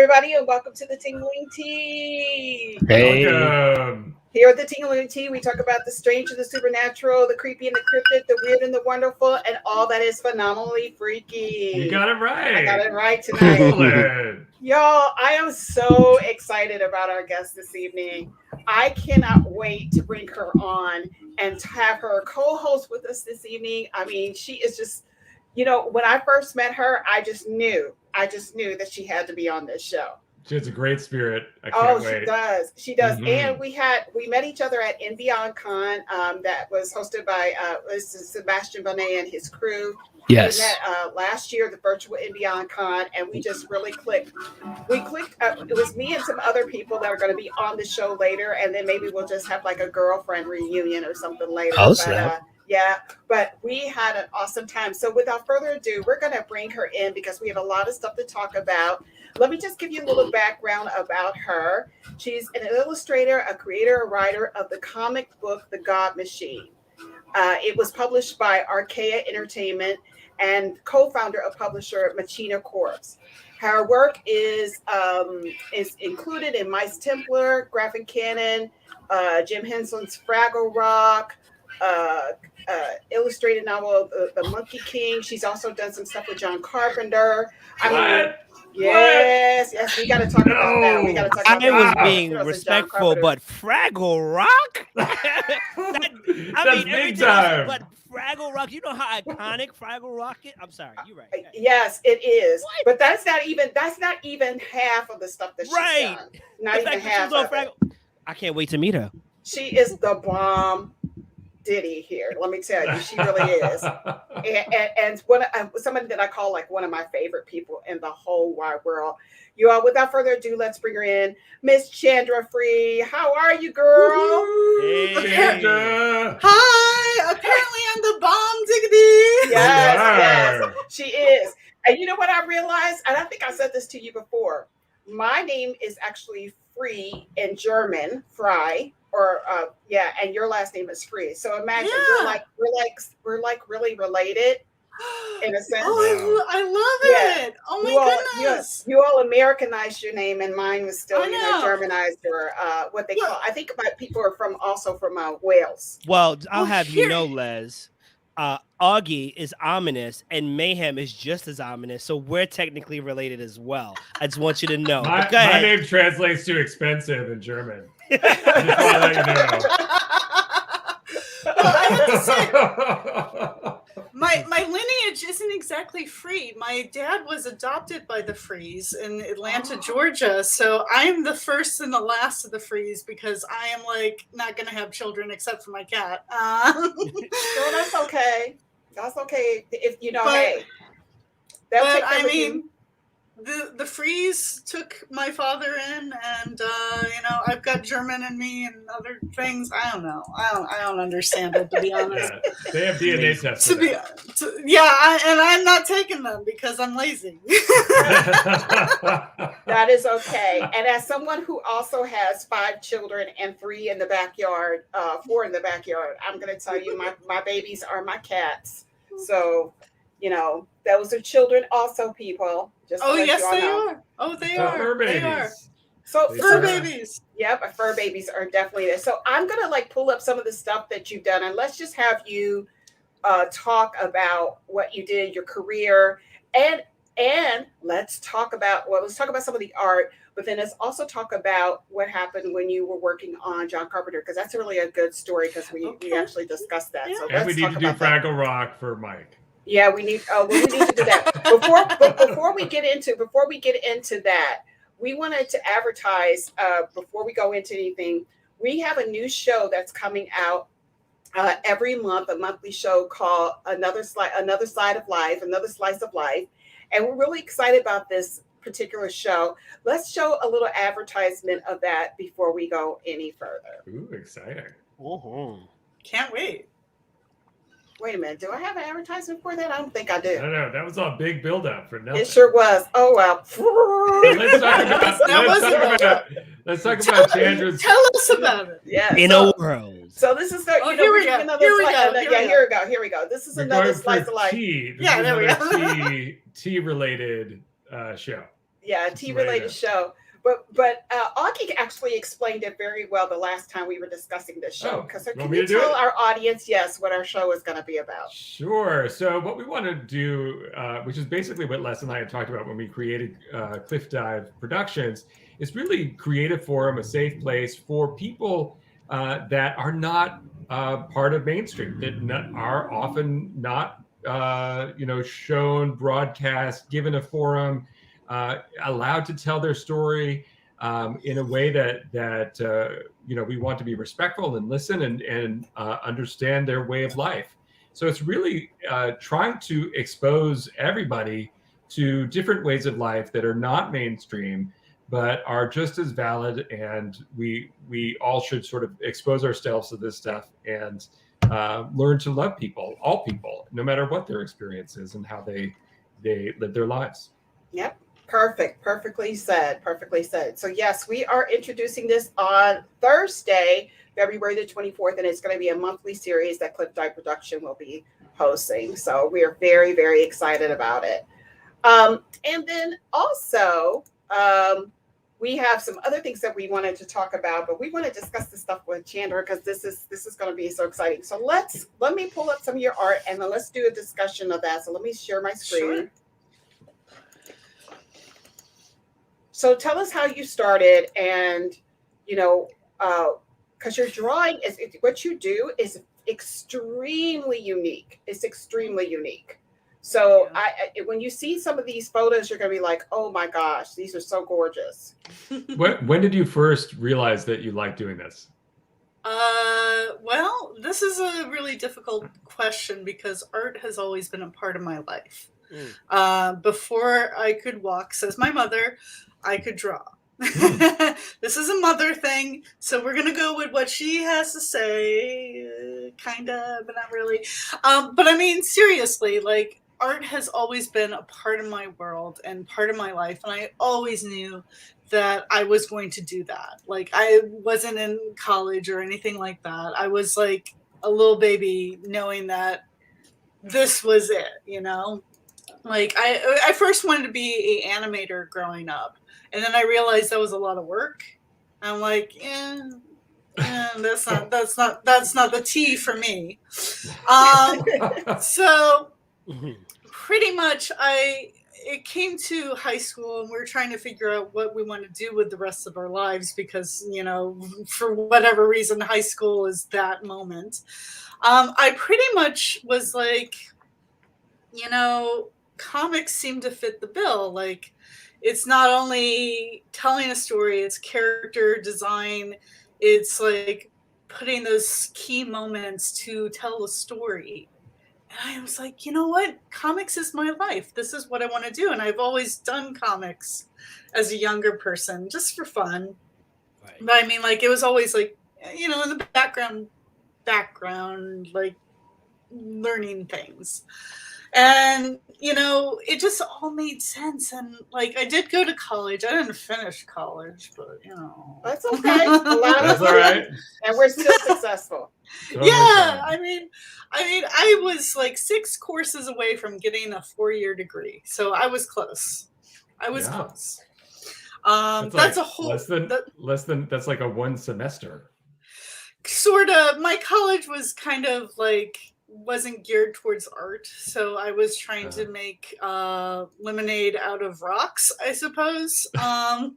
everybody, and welcome to the Tingling Tea. Hey. Welcome. Here at the Tingling Tea, we talk about the strange and the supernatural, the creepy and the cryptid, the weird and the wonderful, and all that is phenomenally freaky. You got it right. I got it right tonight. Y'all, I am so excited about our guest this evening. I cannot wait to bring her on and to have her co-host with us this evening. I mean, she is just, you know, when I first met her, I just knew that she had to be on this show. She has a great spirit. I can't wait. She does. Mm-hmm. And we met each other at NBeyond Con that was hosted by Sebastian Bonet and his crew. Yes. We met last year, the virtual NBeyond Con, and we just really clicked. We clicked. It was me and some other people that are going to be on the show later, and then maybe we'll just have like a girlfriend reunion or something later. Yeah, but we had an awesome time. So without further ado, we're going to bring her in because we have a lot of stuff to talk about. Let me just give you a little background about her. She's an illustrator, a creator, a writer of the comic book, The God Machine. It was published by Archaea Entertainment and co-founder of publisher Machina Corps. Her work is included in Mice Templar, Graphic Canon, Jim Henson's Fraggle Rock, illustrated novel the Monkey King. She's also done some stuff with John Carpenter. Yes, we got to talk about that. We got to talk about that. I was being respectful, but Fraggle Rock? That's big time. But Fraggle Rock, you know how iconic Fraggle Rock is? I'm sorry, you're right. Yes, it is. What? But that's not even half of the stuff that she's done. Not even half of it. I can't wait to meet her. She is the bomb ditty here. Let me tell you, she really is. And somebody that I call like one of my favorite people in the whole wide world. You all, without further ado, let's bring her in, Miss Chandra Free. How are you, girl? Hey, Chandra. Hi. Apparently, I'm the bomb diggity. Yes, she is. And you know what I realized? And I think I said this to you before. My name is actually Free in German, Frei. And your last name is Free. So imagine we're like really related in a sense. Oh, I love it. Oh my goodness. You all Americanized your name, and mine was still Germanized or what they call. I think my people are from Wales. Well, I'll have you know, Les. Augie is ominous and Mayhem is just as ominous, so we're technically related as well. I just want you to know. My name translates to expensive in German. Just want to let you know. Well, I have to say, my lineage isn't exactly free. My dad was adopted by the Frees in Atlanta, Georgia. So I'm the first and the last of the Frees because I am like not going to have children except for my cat. No, that's okay. That's okay. If you know, the Frees took my father in, and I've got German in me and other things. I don't know. I don't understand it, to be honest. Yeah, they have DNA tests. And I'm not taking them because I'm lazy. That is okay. And as someone who also has 5 children and 3 in the backyard, 4 in the backyard, I'm going to tell you, my babies are my cats. So, those are children also, people. Yes, they are. Oh, they are. Fur babies. They are. So fur babies. Yep, fur babies are definitely there. So I'm going to pull up some of the stuff that you've done, and let's just have you talk about what you did, your career, and let's talk about some of the art, but then let's also talk about what happened when you were working on John Carpenter, because that's really a good story because we actually discussed that. Yeah. So and we need to do Fraggle Rock for Mike. Yeah, we need to do that. Before we get into that, we wanted to advertise before we go into anything. We have a new show that's coming out every month, a monthly show called Another Slice of Life, and we're really excited about this particular show. Let's show a little advertisement of that before we go any further. Ooh, exciting! Can't wait. Wait a minute. Do I have an advertisement for that? I don't think I do. No. That was a big build-up for nothing. It sure was. Oh, well. Let's talk about Chandra's. Tell us about it. Yeah. In a world. So this is here we go. This is another slice of life. There we go. Tea-related show. Yeah, a tea-related show. But Augie actually explained it very well the last time we were discussing this show. So can you tell our audience, yes, what our show is going to be about? Sure. So what we want to do, which is basically what Les and I had talked about when we created Cliff Dive Productions, is really create a forum, a safe place for people that are not part of mainstream, that are often not shown, broadcast, given a forum, allowed to tell their story in a way that we want to be respectful and listen and understand their way of life. So it's really trying to expose everybody to different ways of life that are not mainstream, but are just as valid. And we all should sort of expose ourselves to this stuff and learn to love people, all people, no matter what their experience is and how they live their lives. Yep. Perfect. Perfectly said. Perfectly said. So yes, we are introducing this on Thursday, February the 24th, and it's going to be a monthly series that Cliff Dive Production will be hosting. So we are very, very excited about it. And then also, we have some other things that we wanted to talk about, but we want to discuss this stuff with Chandra because this is going to be so exciting. So let me pull up some of your art and then let's do a discussion of that. So let me share my screen. Sure. So tell us how you started, and because your drawing is what you do is extremely unique. It's extremely unique. So when you see some of these photos, you're going to be like, oh my gosh, these are so gorgeous. When did you first realize that you liked doing this? Well, this is a really difficult question because art has always been a part of my life. Before I could walk, says my mother, I could draw. This is a mother thing, so we're gonna go with what she has to say, kinda, but not really. But I mean, seriously, like, art has always been a part of my world and part of my life, and I always knew that I was going to do that. Like, I wasn't in college or anything like that. I was like a little baby knowing that this was it, Like, I first wanted to be an animator growing up. And then I realized that was a lot of work. I'm like, that's not the tea for me. So pretty much it came to high school and we were trying to figure out what we want to do with the rest of our lives because, for whatever reason, high school is that moment. I pretty much was like, comics seem to fit the bill. Like, it's not only telling a story, it's character design. It's like putting those key moments to tell a story. And I was like, you know what? Comics is my life. This is what I want to do. And I've always done comics as a younger person, just for fun. Right. But I mean, like, it was always like, in the background, like learning things. And, it just all made sense. And, like, I did go to college. I didn't finish college, but, That's okay. That's all right. And we're still successful. Yeah. I mean, I was, like, 6 courses away from getting a 4-year degree. So I was close. Close. That's a whole... Less than, that's like a 1 semester. Sort of. My college was kind of, like... wasn't geared towards art, so I was trying to make lemonade out of rocks, I suppose. It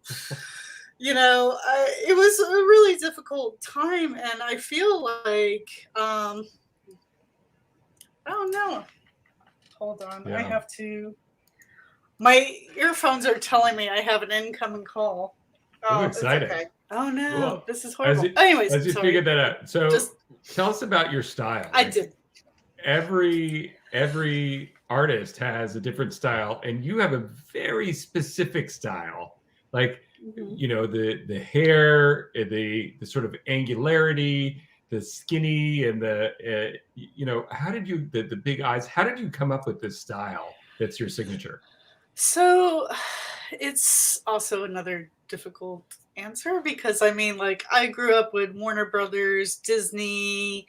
was a really difficult time, and I feel like I don't know. Hold on, I have to. My earphones are telling me I have an incoming call. Oh, exciting! Okay. Oh no, this is horrible. Anyways, as you figured that out, so tell us about your style. I did. Every artist has a different style, and you have a very specific style. Like, the hair, the sort of angularity, the skinny, and the how did you the big eyes? How did you come up with this style that's your signature? So, it's also another difficult answer because I mean, like, I grew up with Warner Brothers, Disney,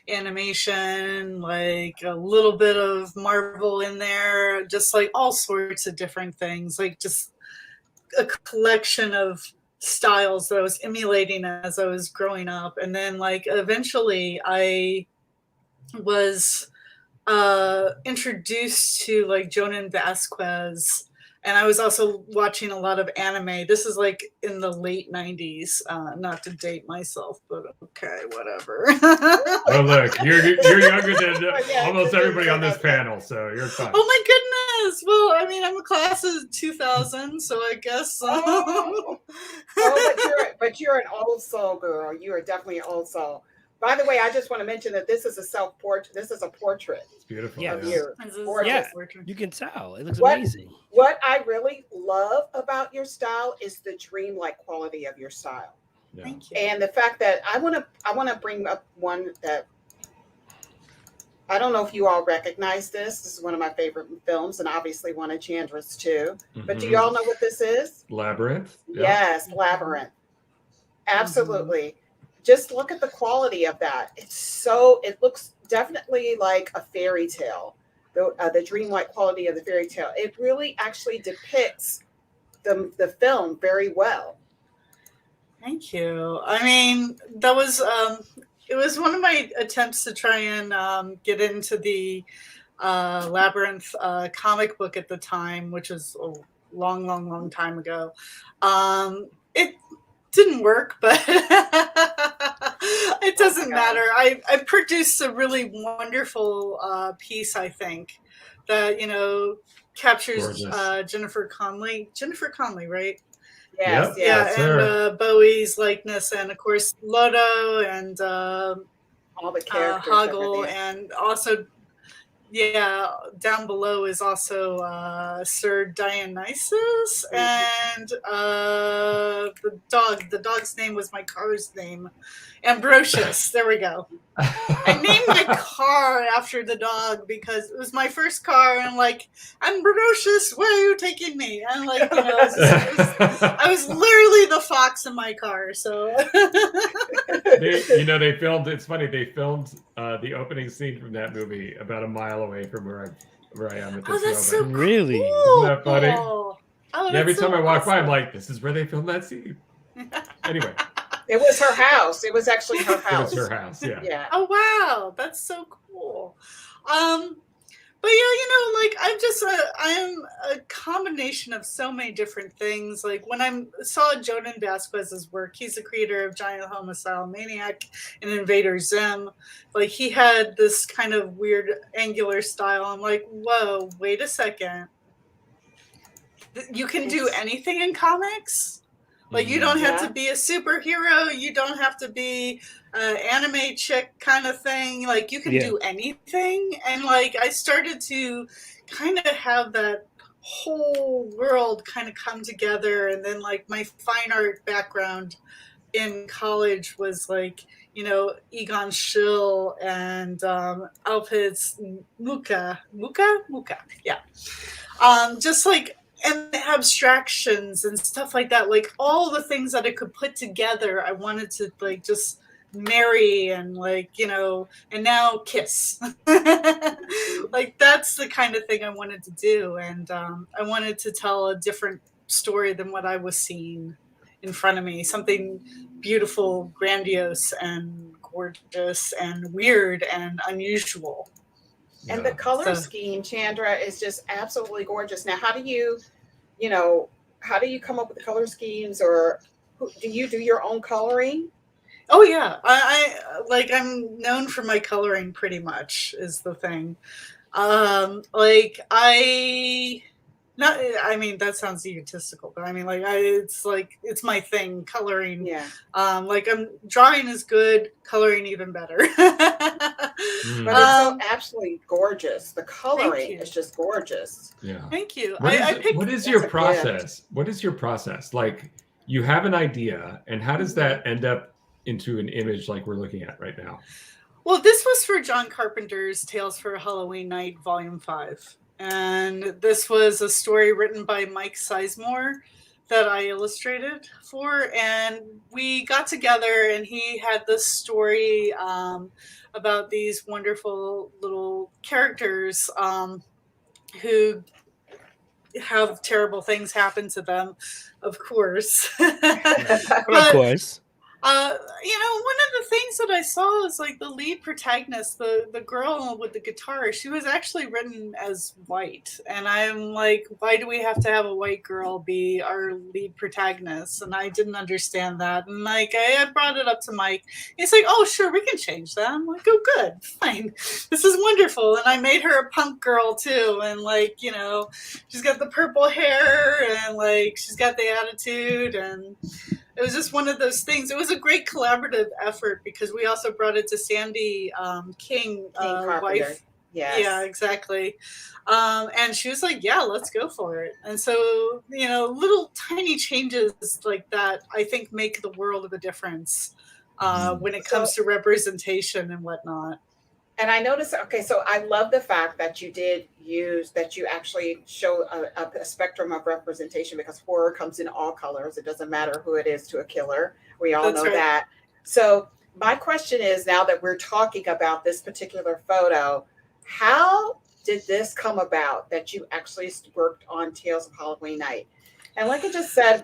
animation, like a little bit of Marvel in there, just like all sorts of different things, like just a collection of styles that I was emulating as I was growing up. And then like eventually I was introduced to like Jonan Vasquez, and I was also watching a lot of anime. This is like in the late 90s, not to date myself, but okay, whatever. Oh, look, you're younger than Yeah, almost everybody on this panel, so you're fine. Oh my goodness. Well, I mean, I'm a class of 2000, so I guess. But you're an old soul, girl. You are definitely an old soul. By the way, I just want to mention that this is a self-portrait. This is a portrait It's beautiful. Yeah. of you. Yeah. Gorgeous. You can tell. It looks What- amazing. What I really love about your style is the dreamlike quality of your style. Yeah. Thank you. And the fact that I want to bring up one that I don't know if you all recognize this. This is one of my favorite films, and obviously one of Chandra's too. But do Mhm. y'all know what this is? Labyrinth? Yeah. Yes, Labyrinth. Absolutely. Just look at the quality of that. It looks definitely like a fairy tale. The dreamlike quality of the fairy tale. It really actually depicts the film very well. Thank you. I mean, that was it was one of my attempts to try and get into the Labyrinth comic book at the time, which was a long time ago. It didn't work, but it doesn't matter. I produced a really wonderful piece, I think, that captures Gorgeous. Jennifer Connelly. Jennifer Connelly, right? Yes, Yep. yes. Sir. And Bowie's likeness, and of course Lodo and All the characters. Hoggle, everything. and also down below is also Sir Dionysus, and the dog's name was my car's name, Ambrosius. There we go. I named my car after the dog because it was my first car, and I'm like, Ambrosius, where are you taking me? And like, I was literally the fox in my car. So they filmed. It's funny. They filmed the opening scene from that movie about a mile away from where I am at this that's so moment. Really? cool. Isn't that funny? Oh, Every that's time so I walk by, I'm awesome. like, "This is where they filmed that scene." Anyway, It was her house. It was actually her it house. was her house. Yeah. Yeah. Oh wow, that's so cool. But yeah, like I am a combination of so many different things. Like when I saw Jonan Vasquez's work, he's the creator of Giant Homicidal Maniac and Invader Zim. Like he had this kind of weird angular style. I'm like, whoa, wait a second. You can do anything in comics? Like you don't have to be a superhero. You don't have to be an anime chick kind of thing. Like you can do anything. And like I started to kind of have that whole world kind of come together. And then like my fine art background in college was like, Egon Schill and Alpid's Muka. Yeah. Just like, and the abstractions and stuff like that, like all the things that I could put together, I wanted to like just marry and like, and now kiss. Like that's the kind of thing I wanted to do. And I wanted to tell a different story than what I was seeing in front of me. Something beautiful, grandiose, and gorgeous, and weird, and unusual. And the color scheme, Chandra, is just absolutely gorgeous. Now, how do you come up with the color schemes, or do you do your own coloring? Oh yeah, I'm known for my coloring. Pretty much is the thing. That sounds egotistical, but I mean, it's my thing, coloring. Yeah. Drawing is good, coloring even better. But it's so absolutely gorgeous. The coloring is just gorgeous. Yeah. Thank you. What is your process? What is your process? Like, you have an idea, and how does that end up into an image like we're looking at right now? Well, this was for John Carpenter's Tales for a Halloween Night, Volume 5. And this was a story written by Mike Sizemore that I illustrated for. And we got together, and he had this story about these wonderful little characters who have terrible things happen to them, of course. Of course. You know, one of the things that I saw is like the lead protagonist, the girl with the guitar, she was actually written as white. And I'm like, why do we have to have a white girl be our lead protagonist? And I didn't understand that. And like, I had brought it up to Mike. He's like, oh, sure, we can change that. I'm like, oh, good, fine. This is wonderful. And I made her a punk girl too. And like, you know, she's got the purple hair and like, she's got the attitude, and it was just one of those things. It was a great collaborative effort because we also brought it to Sandy King wife. Yes. Yeah, exactly. And she was like, yeah, let's go for it. And so, you know, little tiny changes like that, I think, make the world of a difference when it comes to representation and whatnot. And I noticed, okay, so I love the fact that you actually show a spectrum of representation, because horror comes in all colors. It doesn't matter who it is to a killer. We all know that. So my question is, now that we're talking about this particular photo, how did this come about that you actually worked on Tales of Halloween Night? And like I just said,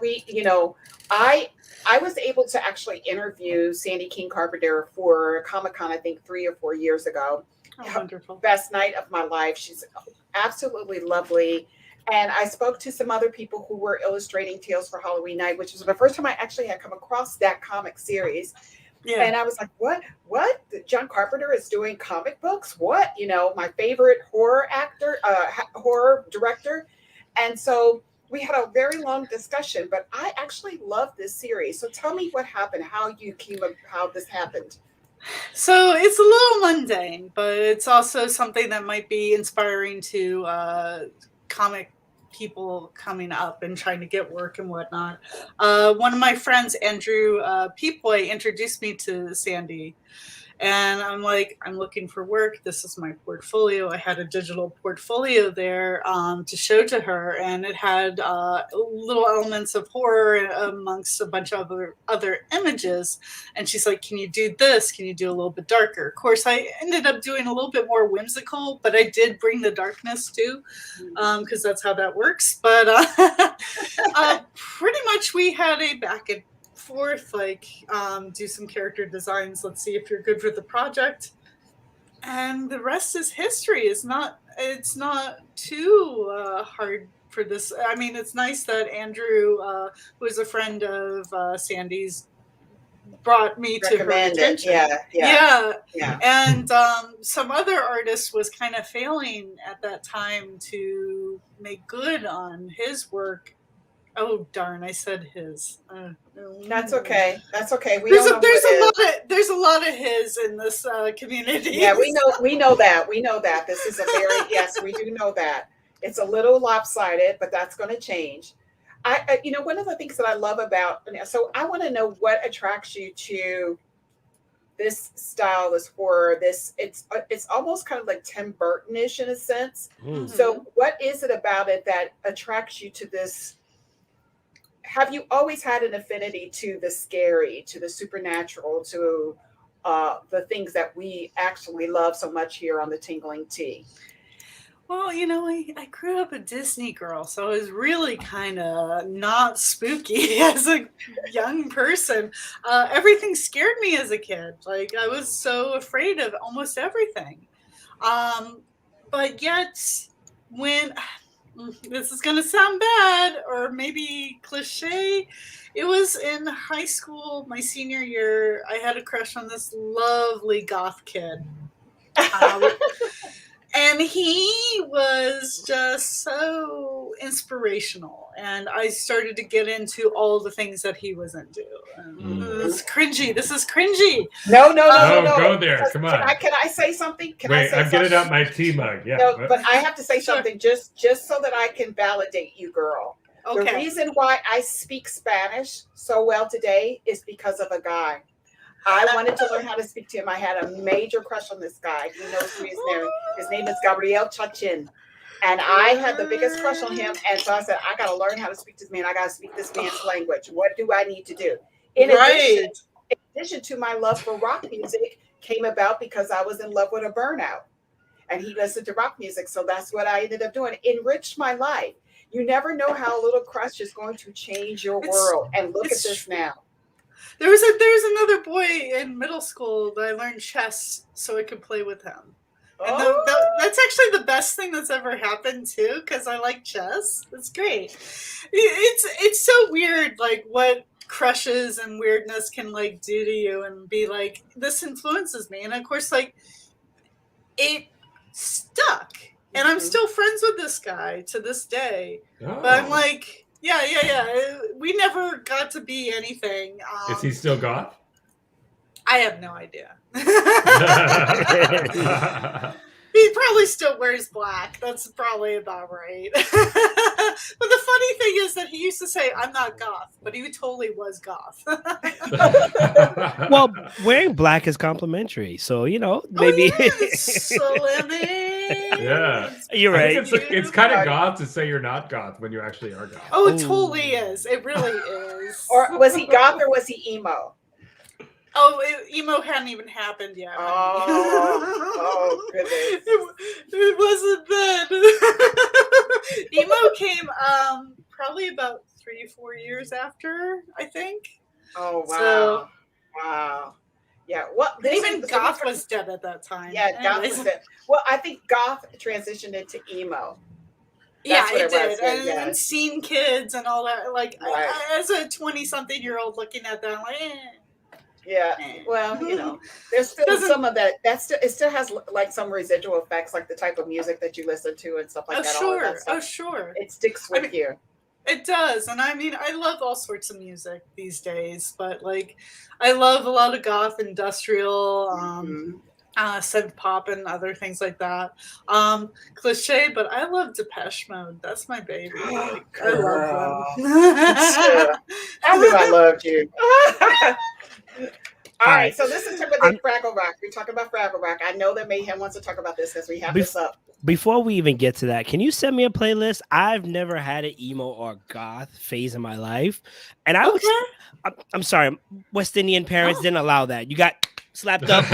I was able to actually interview Sandy King Carpenter for Comic-Con, I think 3 or 4 years ago. Oh, wonderful. Best night of my life. She's absolutely lovely. And I spoke to some other people who were illustrating Tales for Halloween Night, which was the first time I actually had come across that comic series. Yeah. And I was like, what? John Carpenter is doing comic books? What? You know, my favorite horror director. And so we had a very long discussion, but I actually love this series. So tell me what happened, how this happened. So it's a little mundane, but it's also something that might be inspiring to comic people coming up and trying to get work and whatnot. One of my friends, Andrew Peepoy, introduced me to Sandy. And I'm like, I'm looking for work. This is my portfolio. I had a digital portfolio there to show to her, and it had little elements of horror amongst a bunch of other images. And she's like, can you do this? Can you do a little bit darker? Of course, I ended up doing a little bit more whimsical, but I did bring the darkness too, because that's how that works. But pretty much we had a back and forth, like do some character designs, let's see if you're good for the project, and the rest is history. It's not too hard for this. I mean, it's nice that Andrew, who is a friend of Sandy's, brought me to her attention. Yeah. And some other artist was kind of failing at that time to make good on his work. Oh darn! I said his. That's okay. That's okay. There's a lot of his in this community. Yeah, we know that. We know that. This is a very yes. We do know that. It's a little lopsided, but that's going to change. One of the things that I love about. So I want to know what attracts you to this style, this horror. It's almost kind of like Tim Burton-ish in a sense. Mm-hmm. So what is it about it that attracts you to this? Have you always had an affinity to the scary, to the supernatural, to the things that we actually love so much here on the Tingling Tea? Well, I grew up a Disney girl, so I was really kind of not spooky as a young person. Everything scared me as a kid. Like, I was so afraid of almost everything. But yet, when... this is going to sound bad or maybe cliche. It was in high school, my senior year. I had a crush on this lovely goth kid. And he was just so inspirational. And I started to get into all the things that he was into. This is cringy. No. Go there. Come on. Can I say something? I'm getting out my tea mug. Yeah. No, but I have to say something just so that I can validate you, girl. Okay. The reason why I speak Spanish so well today is because of a guy. I wanted to learn how to speak to him. I had a major crush on this guy. He knows who he's married. His name is Gabriel Chachin. And I had the biggest crush on him. And so I said, I got to learn how to speak to this man. I got to speak this man's language. What do I need to do? In addition to my love for rock music came about because I was in love with a burnout. And he listened to rock music. So that's what I ended up doing. Enriched my life. You never know how a little crush is going to change your world. And look at this now. There was another boy in middle school that I learned chess so I could play with him. And that's actually the best thing that's ever happened too, because I like chess. It's great. It's so weird, like what crushes and weirdness can like do to you, and be like, this influences me. And of course, like it stuck, and I'm still friends with this guy to this day. But I'm like, yeah. We never got to be anything. Is he still goth? I have no idea. He probably still wears black. That's probably about right. But the funny thing is that he used to say, I'm not goth, but he totally was goth. Well, wearing black is complimentary. So, you know, maybe. Yeah. You're right. It's kind of goth to say you're not goth when you actually are goth. Oh, it totally is. It really is. Or was he goth or was he emo? Oh, emo hadn't even happened yet. Oh goodness. It wasn't then. Emo came probably about 3-4 years after, I think. Oh wow. So, wow. Yeah. Well, even goth was dead at that time. Yeah, goth was dead. Well, I think goth transitioned into emo. That's it did. And Scene Kids and all that. Like, right. As a 20-something-year-old looking at that, I'm like, Yeah, well, you know, there's still some of that. It still has like some residual effects, like the type of music that you listen to and stuff like that. Sure. All of that stuff. Oh, sure. It sticks with you. It does, and I mean, I love all sorts of music these days, but like, I love a lot of goth, industrial, synth pop, and other things like that. Cliche, but I love Depeche Mode. That's my baby. Like, I love them. I knew I loved you. All right, so this is typically Fraggle Rock. We're talking about Fraggle Rock. I know that Mayhem wants to talk about this because we have this up. Before we even get to that, can you send me a playlist? I've never had an emo or goth phase in my life, and I'm sorry, West Indian parents didn't allow that. You got slapped up,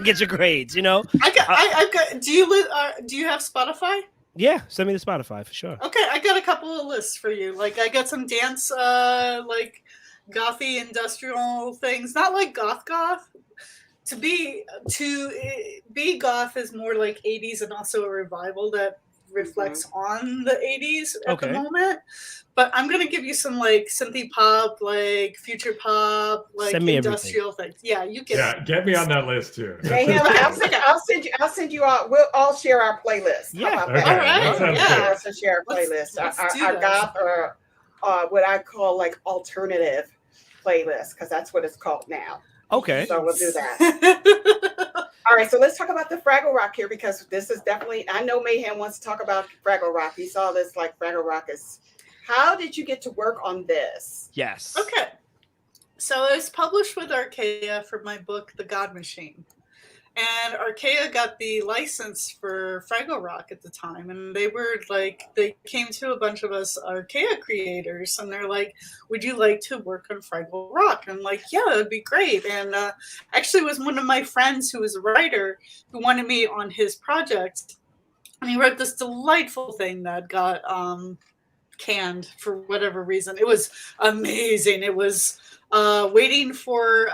get your grades. You know. I've got. Do you have Spotify? Yeah, send me the Spotify for sure. Okay, I got a couple of lists for you. Like, I got some dance, like gothy industrial things. Not like goth. To be goth is more like 80s, and also a revival that reflects on the 80s at the moment. But I'm gonna give you some like synthy pop, like future pop, like industrial things. Yeah, you get. Yeah, get me on that list too. Mayhem, I'll send you all. We'll all share our playlist. Yeah, all right. Yeah, also share a playlist. Our goth or what I call like alternative playlist, because that's what it's called now. Okay. So we'll do that. All right, so let's talk about the Fraggle Rock here, because this is definitely, I know Mayhem wants to talk about Fraggle Rock. He saw this like Fraggle Rock is. How did you get to work on this? Yes. Okay. So I was published with Archaea for my book, The God Machine. And Archaea got the license for Fraggle Rock at the time. And they were like, they came to a bunch of us Archaea creators, and they're like, would you like to work on Fraggle Rock? And I'm like, yeah, that would be great. And actually, it was one of my friends who was a writer who wanted me on his project. And he wrote this delightful thing that got canned for whatever reason. It was amazing. It was Waiting for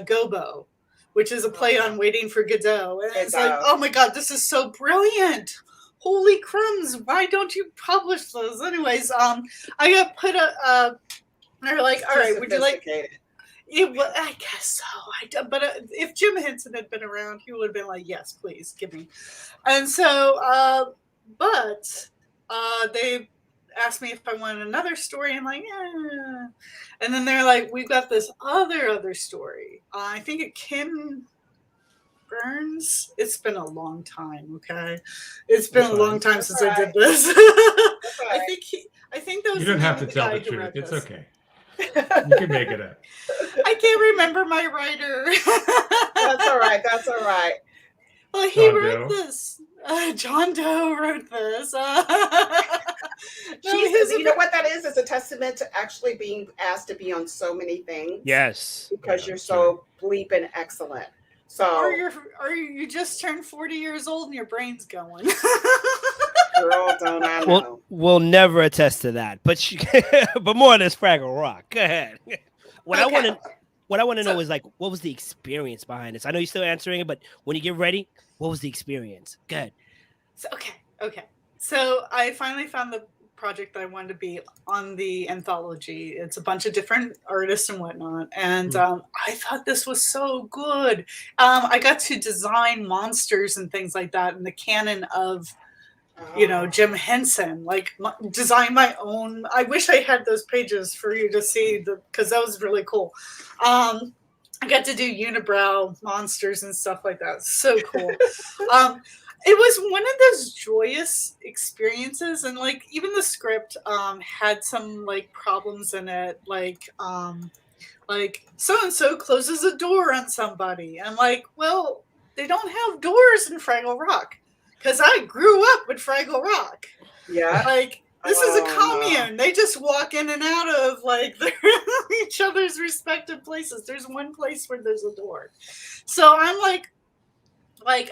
Gobo, which is a play on Waiting for Godot. And it's like, oh my God, this is so brilliant. Holy crumbs. Why don't you publish those? Anyways, I got put they're like, all right, would you like I guess so. But if Jim Henson had been around, he would have been like, yes, please give me. And so, but they asked me if I wanted another story. I'm like, yeah. And then they're like, we've got this other story. I think it Kim Burns. It's been a long time. Okay, it's been a long time since I did this. I think that was. You don't have to tell the truth. It's okay. You can make it up. I can't remember my writer. That's all right. That's all right. Well, he wrote this. John Doe wrote this. You know what that is? It's a testament to actually being asked to be on so many things. Yes. Because you're so bleeping excellent. So, or you just turned 40 years old and your brain's going. Girl, don't I We'll know? we'll never attest to that. But but more on this Fraggle Rock. Go ahead. What I want to know is like, what was the experience behind this? I know you're still answering it, but when you get ready, what was the experience? Go ahead. So, okay. So I finally found the project that I wanted to be on the anthology. It's a bunch of different artists and whatnot. And I thought this was so good. I got to design monsters and things like that in the canon of, Jim Henson, like design my own. I wish I had those pages for you to see because that was really cool. I got to do unibrow monsters and stuff like that. So cool. It was one of those joyous experiences, and like even the script had some like problems in it, like so and so closes a door on somebody. I'm like, well, they don't have doors in Fraggle Rock because I grew up with Fraggle Rock. Yeah. Like this is a commune. No. They just walk in and out of like each other's respective places. There's one place where there's a door. So I'm like,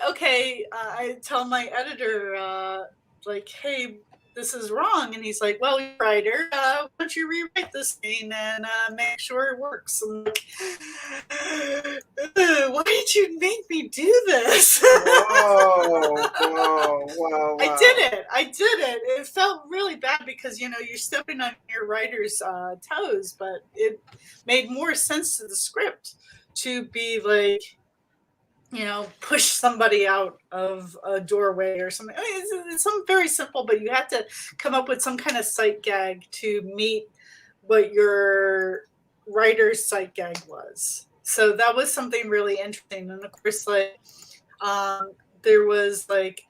okay, I tell my editor, like, hey, this is wrong. And he's like, well, writer, why don't you rewrite this scene and make sure it works? I'm like, why did you make me do this? Whoa. I did it. It felt really bad because, you're stepping on your writer's toes, but it made more sense to the script to be like, push somebody out of a doorway or something. I mean, it's something very simple, but you have to come up with some kind of sight gag to meet what your writer's sight gag was. So that was something really interesting. And of course, like, there was like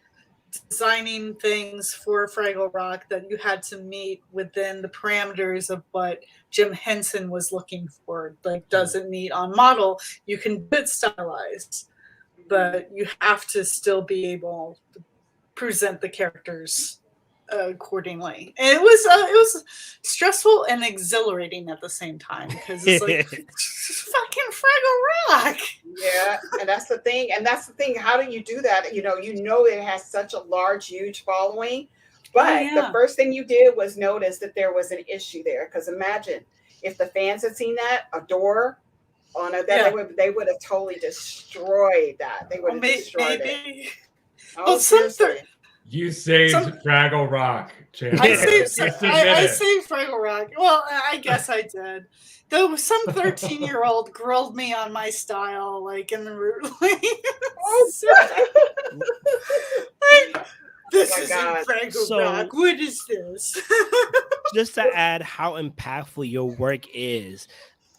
designing things for Fraggle Rock that you had to meet within the parameters of what Jim Henson was looking for. Like, doesn't meet on model, you can do it stylized, but you have to still be able to present the characters accordingly. And it was stressful and exhilarating at the same time because it's like fucking Fraggle Rock. Yeah, and that's the thing. How do you do that? It has such a large, huge following, but the first thing you did was notice that there was an issue there. Because imagine if the fans had seen that, a door on it, they would have totally destroyed that. They would have destroyed it. Oh, you saved Fraggle Rock, Chandra. I saved Fraggle Rock. Well, I guess I did. Though some 13-year-old grilled me on my style, like in the room. This isn't Fraggle Rock. What is this? Just to add how impactful your work is,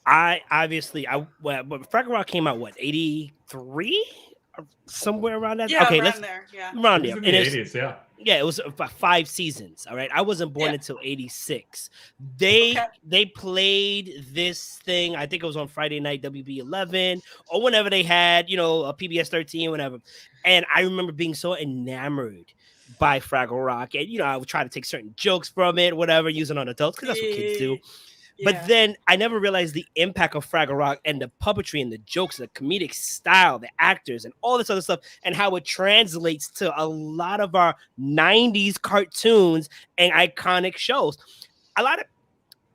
Fraggle Rock came out, 83? Somewhere around that. Yeah, okay, around there. Yeah, around there. In the 80s, yeah. Yeah, it was 5 seasons. All right, I wasn't born until 86. They played this thing. I think it was on Friday night, WB 11, or whenever they had, a PBS 13, whatever. And I remember being so enamored by Fraggle Rock, and I would try to take certain jokes from it, whatever, using on adults because that's what kids do. But then I never realized the impact of Fraggle Rock and the puppetry and the jokes, the comedic style, the actors, and all this other stuff, and how it translates to a lot of our 90s cartoons and iconic shows.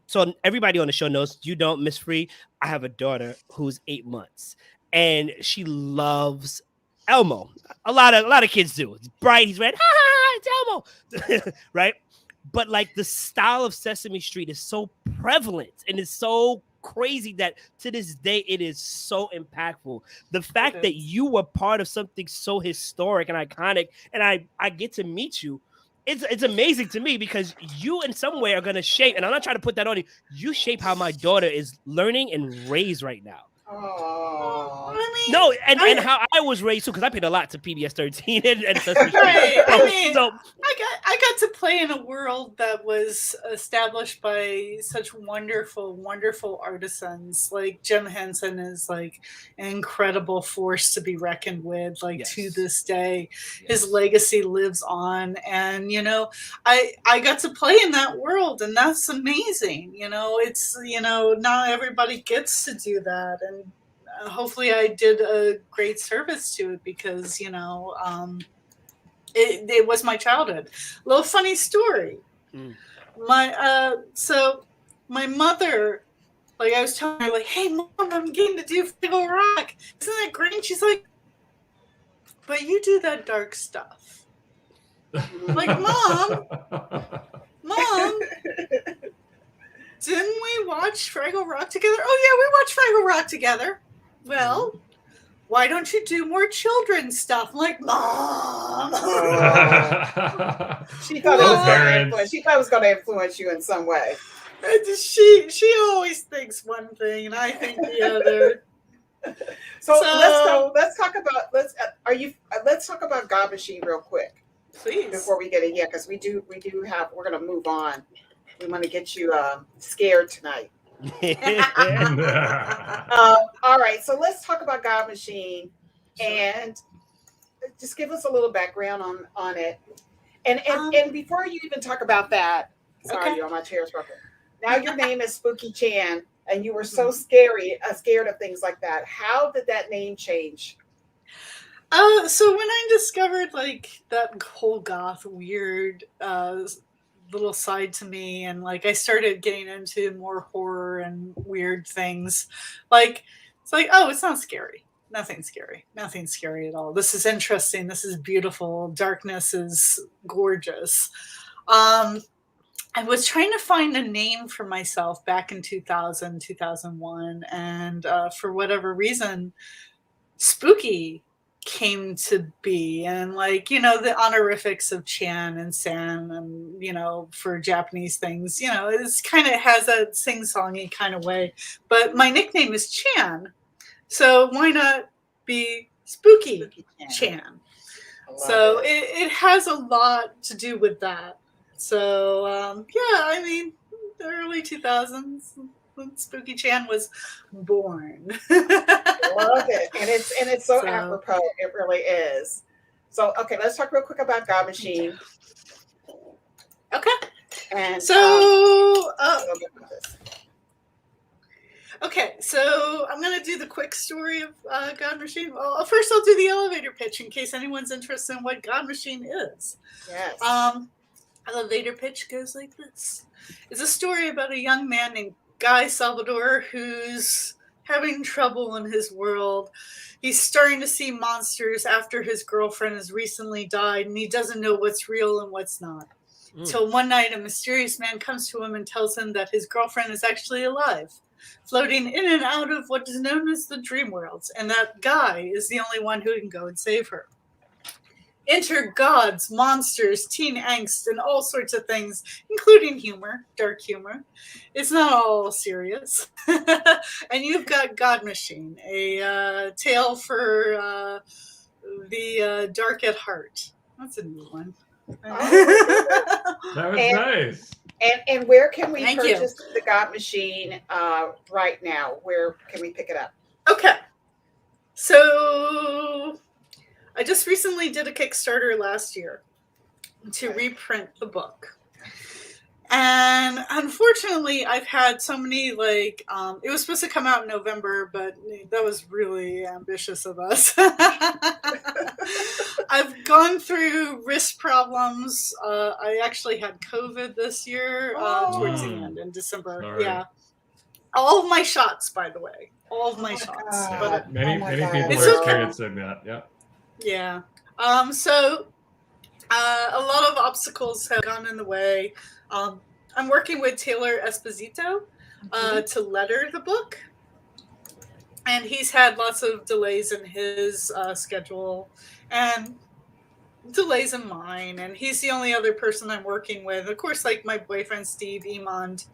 So everybody on the show knows you don't, Miss Free. I have a daughter who's 8 months, and she loves Elmo. A lot of kids do. It's bright. He's red. Ha ha! It's Elmo, right? But like the style of Sesame Street is so prevalent and it's so crazy that to this day it is so impactful. The fact that you were part of something so historic and iconic, and I get to meet you, it's amazing to me because you in some way are gonna shape, and I'm not trying to put that on you. You shape how my daughter is learning and raised right now. Oh, no, and how I was raised too, because I paid a lot to PBS 13 and Sesame Street. Right. I got to play in a world that was established by such wonderful, wonderful artisans. Like Jim Henson is like an incredible force to be reckoned with. Like to this day, his legacy lives on, and I got to play in that world, and that's amazing. It's not everybody gets to do that, and hopefully I did a great service to it because It was my childhood. Little funny story. So my mother, like I was telling her, like, hey Mom, I'm getting to do Fraggle Rock. Isn't that great? And she's like, but you do that dark stuff. Like, Mom, didn't we watch Fraggle Rock together? Oh yeah, we watched Fraggle Rock together. Well, why don't you do more children's stuff? I'm like, Mom. She thought it was going to influence you in some way. She always thinks one thing and I think the other. So let's talk about God Machine real quick. Please. Before we get in, because we're gonna move on. We want to get you scared tonight. All right, so let's talk about God Machine and just give us a little background on it. And before you even talk about that, sorry, my chair's broken. Now your name is Spooky Chan, and you were so scared of things like that. How did that name change? So when I discovered like that whole goth weird little side to me, and like I started getting into more horror and weird things, like it's like, oh, it's not scary. Nothing scary at all. This is interesting. This is beautiful. Darkness is gorgeous. I was trying to find a name for myself back in 2000, 2001. And for whatever reason, Spooky came to be. And like, the honorifics of Chan and San and, for Japanese things, it's kind of has a sing-songy kind of way. But my nickname is Chan. So why not be Spooky Chan? So it has a lot to do with that. So, the early 2000s when Spooky Chan was born. Love it. And it's so apropos. It really is. So, okay, let's talk real quick about God Machine. Okay. And okay, so I'm going to do the quick story of God Machine. Well, first I'll do the elevator pitch in case anyone's interested in what God Machine is. Yes. Elevator pitch goes like this. It's a story about a young man named Guy Salvador who's having trouble in his world. He's starting to see monsters after his girlfriend has recently died, and he doesn't know what's real and what's not. Till one night, a mysterious man comes to him and tells him that his girlfriend is actually alive, floating in and out of what is known as the dream worlds, and that Guy is the only one who can go and save her. Enter gods, monsters, teen angst, and all sorts of things, including humor, dark humor. It's not all serious. And you've got God Machine, a tale for the dark at heart. That's a new one. That was nice. And where can we purchase the God Machine right now? Where can we pick it up? Okay. So I just recently did a Kickstarter last year to reprint the book. And unfortunately, I've had so many, it was supposed to come out in November, but that was really ambitious of us. I've gone through wrist problems. I actually had COVID this year towards the end in December. Sorry. Yeah. All of my shots, by the way. All of my shots. But many people are experiencing that. Yeah. Yeah. So a lot of obstacles have gone in the way. I'm working with Taylor Esposito to letter the book. And he's had lots of delays in his schedule and delays in mine. And he's the only other person I'm working with. Of course, like my boyfriend, Steve Emond,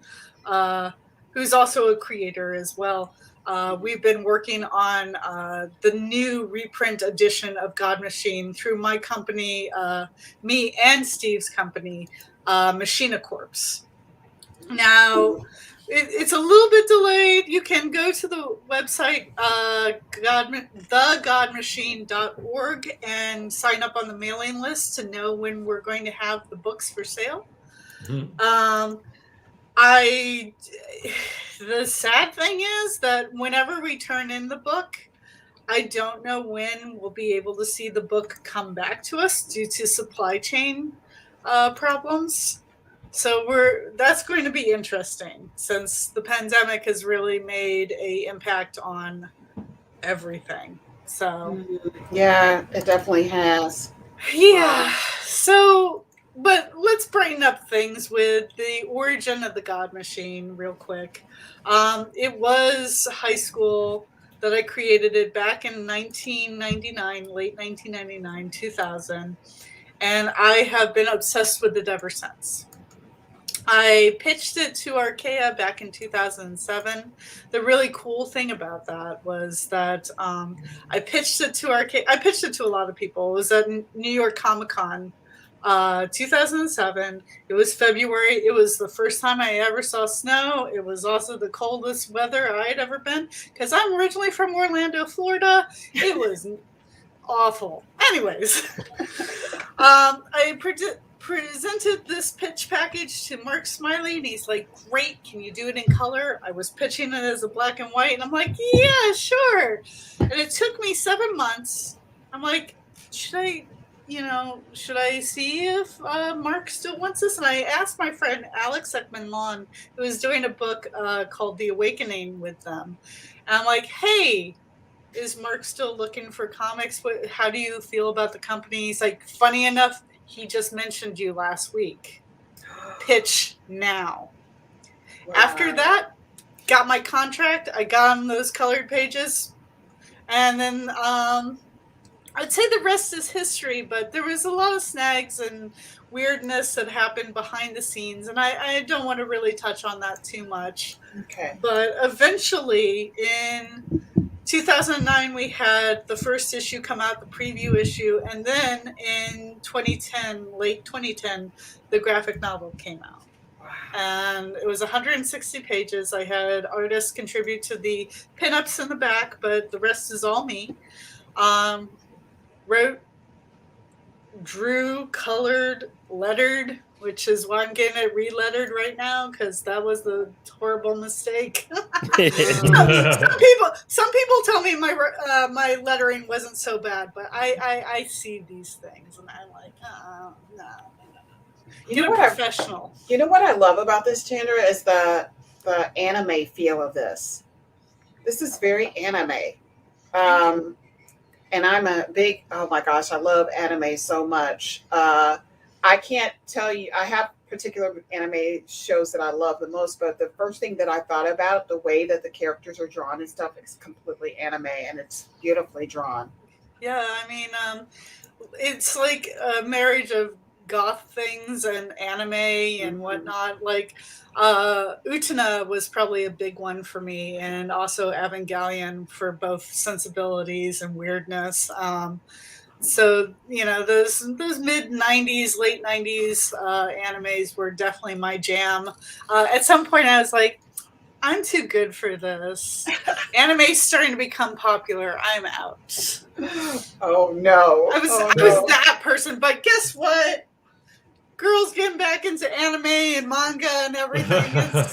who's also a creator as well. We've been working on the new reprint edition of God Machine through my company, me and Steve's company, Machina Corps. Now, it's a little bit delayed. You can go to the website, thegodmachine.org, and sign up on the mailing list to know when we're going to have the books for sale. Mm-hmm. The sad thing is that whenever we turn in the book, I don't know when we'll be able to see the book come back to us due to supply chain problems. So that's going to be interesting since the pandemic has really made an impact on everything. So yeah, it definitely has. yeah. So, but let's brighten up things with the origin of the God Machine real quick. It was high school that I created it back in 1999, late 1999, 2000. And I have been obsessed with it ever since. I pitched it to Archaea back in 2007. The really cool thing about that was that I pitched it to Archaea. I pitched it to a lot of people. It was at New York Comic Con 2007. It was February. It was the first time I ever saw snow. It was also the coldest weather I had ever been because I'm originally from Orlando, Florida. It was awful. Anyways, I presented this pitch package to Mark Smiley, and he's like, great, can you do it in color? I was pitching it as a black and white, and I'm like, yeah, sure. And it took me 7 months. I'm like, should I see if Mark still wants this? And I asked my friend Alex Ekman-Lawn, who was doing a book called The Awakening with them. And I'm like, hey, is Mark still looking for comics? How do you feel about the company? He's like, funny enough, he just mentioned you last week. Pitch now. Wow. After that, got my contract. I got him those colored pages. And then I'd say the rest is history, but there was a lot of snags and weirdness that happened behind the scenes. And I don't want to really touch on that too much. Okay. But eventually in 2009, we had the first issue come out, the preview issue, and then in 2010, late 2010, the graphic novel came out. Wow. And it was 160 pages. I had artists contribute to the pinups in the back, but the rest is all me. Wrote, drew, colored, lettered, which is why I'm getting it re-lettered right now because that was the horrible mistake. some people tell me my lettering wasn't so bad, but I see these things and I'm like, no. You know, professional. You know what I love about this, Chandra, is the anime feel of this. This is very anime. And I'm a big, oh my gosh, I love anime so much. I can't tell you, I have particular anime shows that I love the most, but the first thing that I thought about, the way that the characters are drawn and stuff, is completely anime, and it's beautifully drawn. Yeah, I mean, it's like a marriage of goth things and anime and whatnot. Like, Utena was probably a big one for me, and also Evangelion for both sensibilities and weirdness. So, you know, those mid 90s, late 90s animes were definitely my jam. At some point I was like, I'm too good for this. Anime's starting to become popular. I'm out. Oh no. I was that person, but guess what? Girls getting back into anime and manga and everything.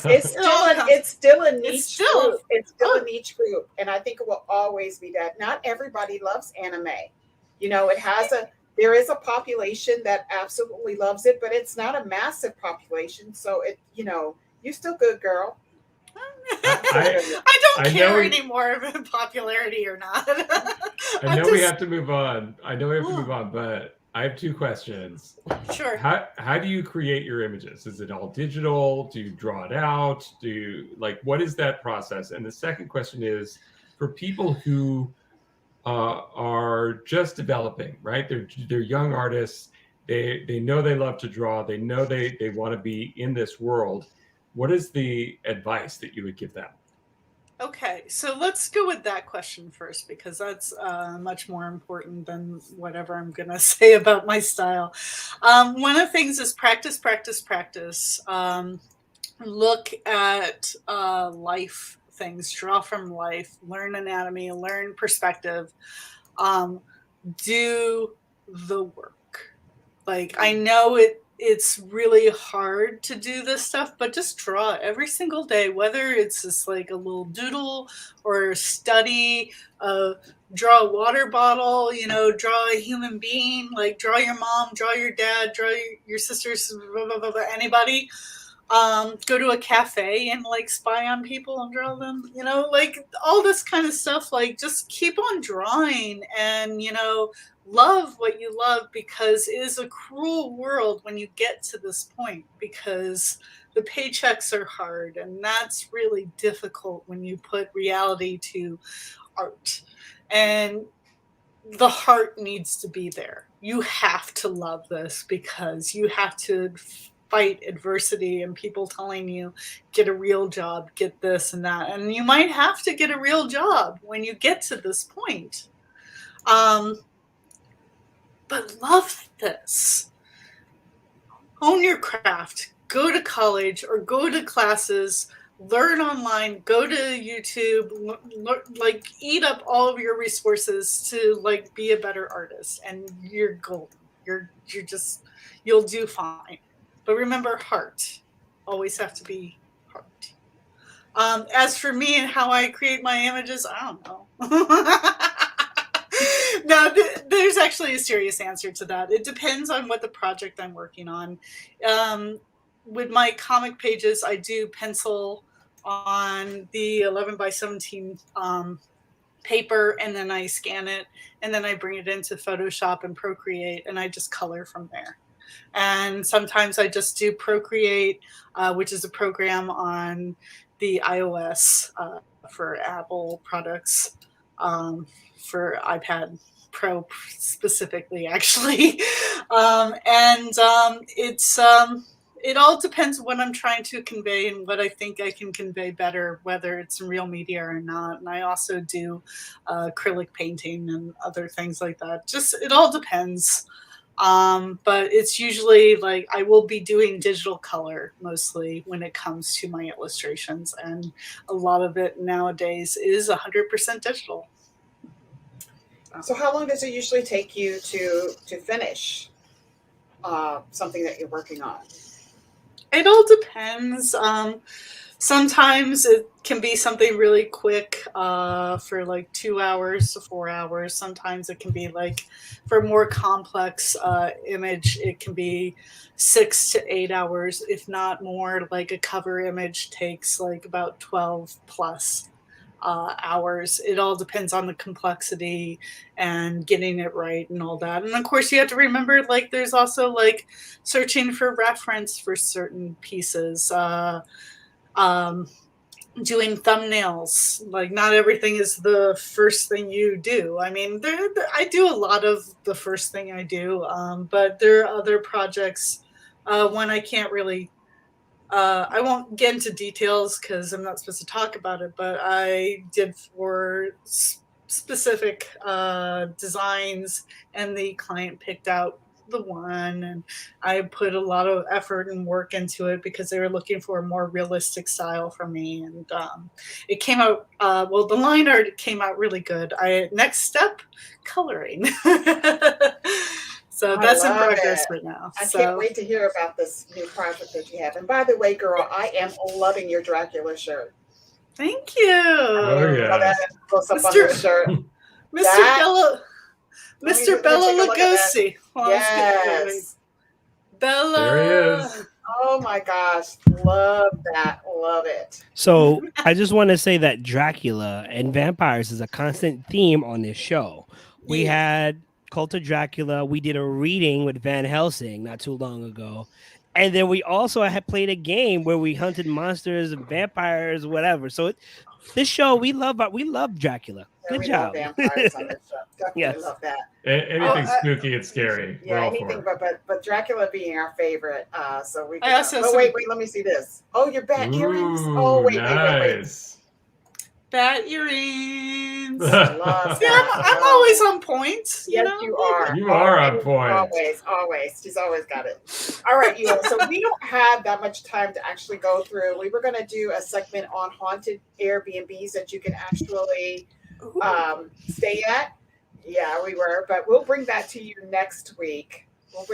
It's still a niche group. It's still a niche group. And I think it will always be that. Not everybody loves anime. You know, there is a population that absolutely loves it, but it's not a massive population. So you're still good, girl. I don't care anymore if popularity or not. I know we have to move on. But I have two questions. Sure. How do you create your images? Is it all digital? Do you draw it out? What is that process? And the second question is, for people who are just developing, right? They're young artists. They know they love to draw. They know they want to be in this world. What is the advice that you would give them? Okay, so let's go with that question first because that's much more important than whatever I'm going to say about my style. One of the things is practice, practice, practice. Look at life things, draw from life, learn anatomy, learn perspective, do the work. Like, I know it's really hard to do this stuff, but just draw every single day, whether it's just like a little doodle or study, draw a water bottle, draw a human being, like draw your mom, draw your dad, draw your sisters, blah, blah, blah, blah, anybody. Go to a cafe and like spy on people and draw them, like all this kind of stuff. Like just keep on drawing and, love what you love, because it is a cruel world when you get to this point, because the paychecks are hard, and that's really difficult when you put reality to art. And the heart needs to be there. You have to love this, because you have to fight adversity and people telling you, get a real job, get this and that. And you might have to get a real job when you get to this point. But love this. Own your craft. Go to college or go to classes. Learn online. Go to YouTube. Like eat up all of your resources to like be a better artist, and you're golden. You'll do fine. But remember, heart. Always have to be heart. As for me and how I create my images, I don't know. No, there's actually a serious answer to that. It depends on what the project I'm working on. With my comic pages, I do pencil on the 11 by 17 paper, and then I scan it, and then I bring it into Photoshop and Procreate, and I just color from there. And sometimes I just do Procreate, which is a program on the iOS for Apple products, for iPad Pro specifically, actually. It all depends what I'm trying to convey and what I think I can convey better, whether it's in real media or not. And I also do acrylic painting and other things like that. Just, it all depends. But it's usually like I will be doing digital color mostly when it comes to my illustrations. And a lot of it nowadays is 100% digital. So how long does it usually take you to finish something that you're working on? It all depends. Sometimes it can be something really quick for like 2 hours to 4 hours. Sometimes it can be like for a more complex image, it can be 6 to 8 hours, if not more. Like a cover image takes like about 12 plus hours. It all depends on the complexity and getting it right and all that. And of course you have to remember, like, there's also like searching for reference for certain pieces, doing thumbnails. Like not everything is the first thing you do. I mean, I do a lot of the first thing I do, but there are other projects when I can't really I won't get into details because I'm not supposed to talk about it, but I did for specific designs, and the client picked out the one, and I put a lot of effort and work into it because they were looking for a more realistic style from me, and it came out well. The line art came out really good. Next step, coloring. So that's in progress right now. I can't wait to hear about this new project that you have. And by the way, girl, I am loving your Dracula shirt. Thank you. Oh yeah, Mr. Bella Lugosi. Yes, Bella. There he is. Oh my gosh, love that, love it. So I just want to say that Dracula and vampires is a constant theme on this show. We had Cult of Dracula. We did a reading with Van Helsing not too long ago. And then we also had played a game where we hunted monsters and vampires, whatever. So this show, we love Dracula. Good job. Love vampires on this show. Definitely love that. Anything spooky and scary. Yeah, anything but Dracula being our favorite. So we can, wait, let me see this. Oh, your bat earrings. Oh, wait. Bat earrings. Love I'm always on point. Yes, you are. You are on point. Always. She's always got it. All right, you know, so we don't have that much time to actually go through. We were going to do a segment on haunted Airbnbs that you can actually stay at. Yeah, we were, but we'll bring that to you next week. And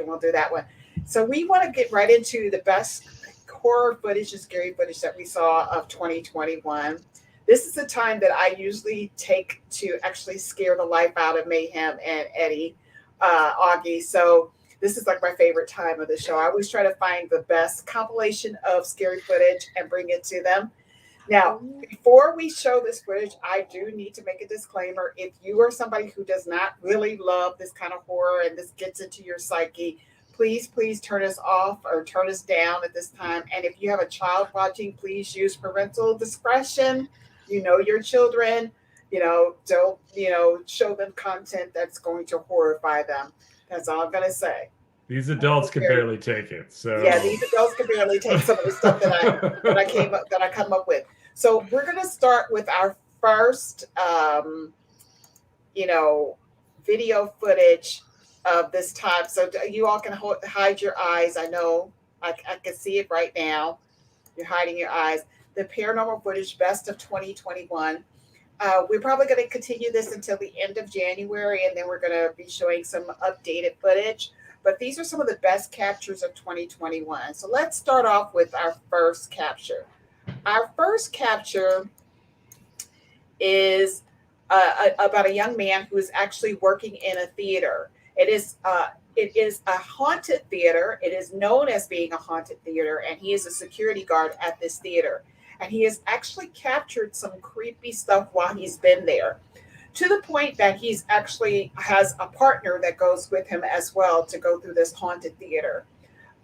we'll do that one. So we want to get right into the best horror footage and scary footage that we saw of 2021. This is the time that I usually take to actually scare the life out of Mayhem and Eddie, Augie. So this is like my favorite time of the show. I always try to find the best compilation of scary footage and bring it to them. Now, before we show this footage, I do need to make a disclaimer. If you are somebody who does not really love this kind of horror and this gets into your psyche, please turn us off or turn us down at this time. And if you have a child watching, please use parental discretion. You know your children, don't, show them content that's going to horrify them. That's all I'm going to say. These adults can barely take it. So yeah, these adults can barely take some of the stuff that I come up with. So we're going to start with our first, video footage of this time. So you all can hide your eyes. I know I can see it right now. You're hiding your eyes. The paranormal footage best of 2021. We're probably going to continue this until the end of January, and then we're going to be showing some updated footage. But these are some of the best captures of 2021. So let's start off with our first capture. Our first capture is about a young man who is actually working in a theater. It is a haunted theater. It is known as being a haunted theater, and he is a security guard at this theater. And he has actually captured some creepy stuff while he's been there, to the point that he's actually has a partner that goes with him as well to go through this haunted theater.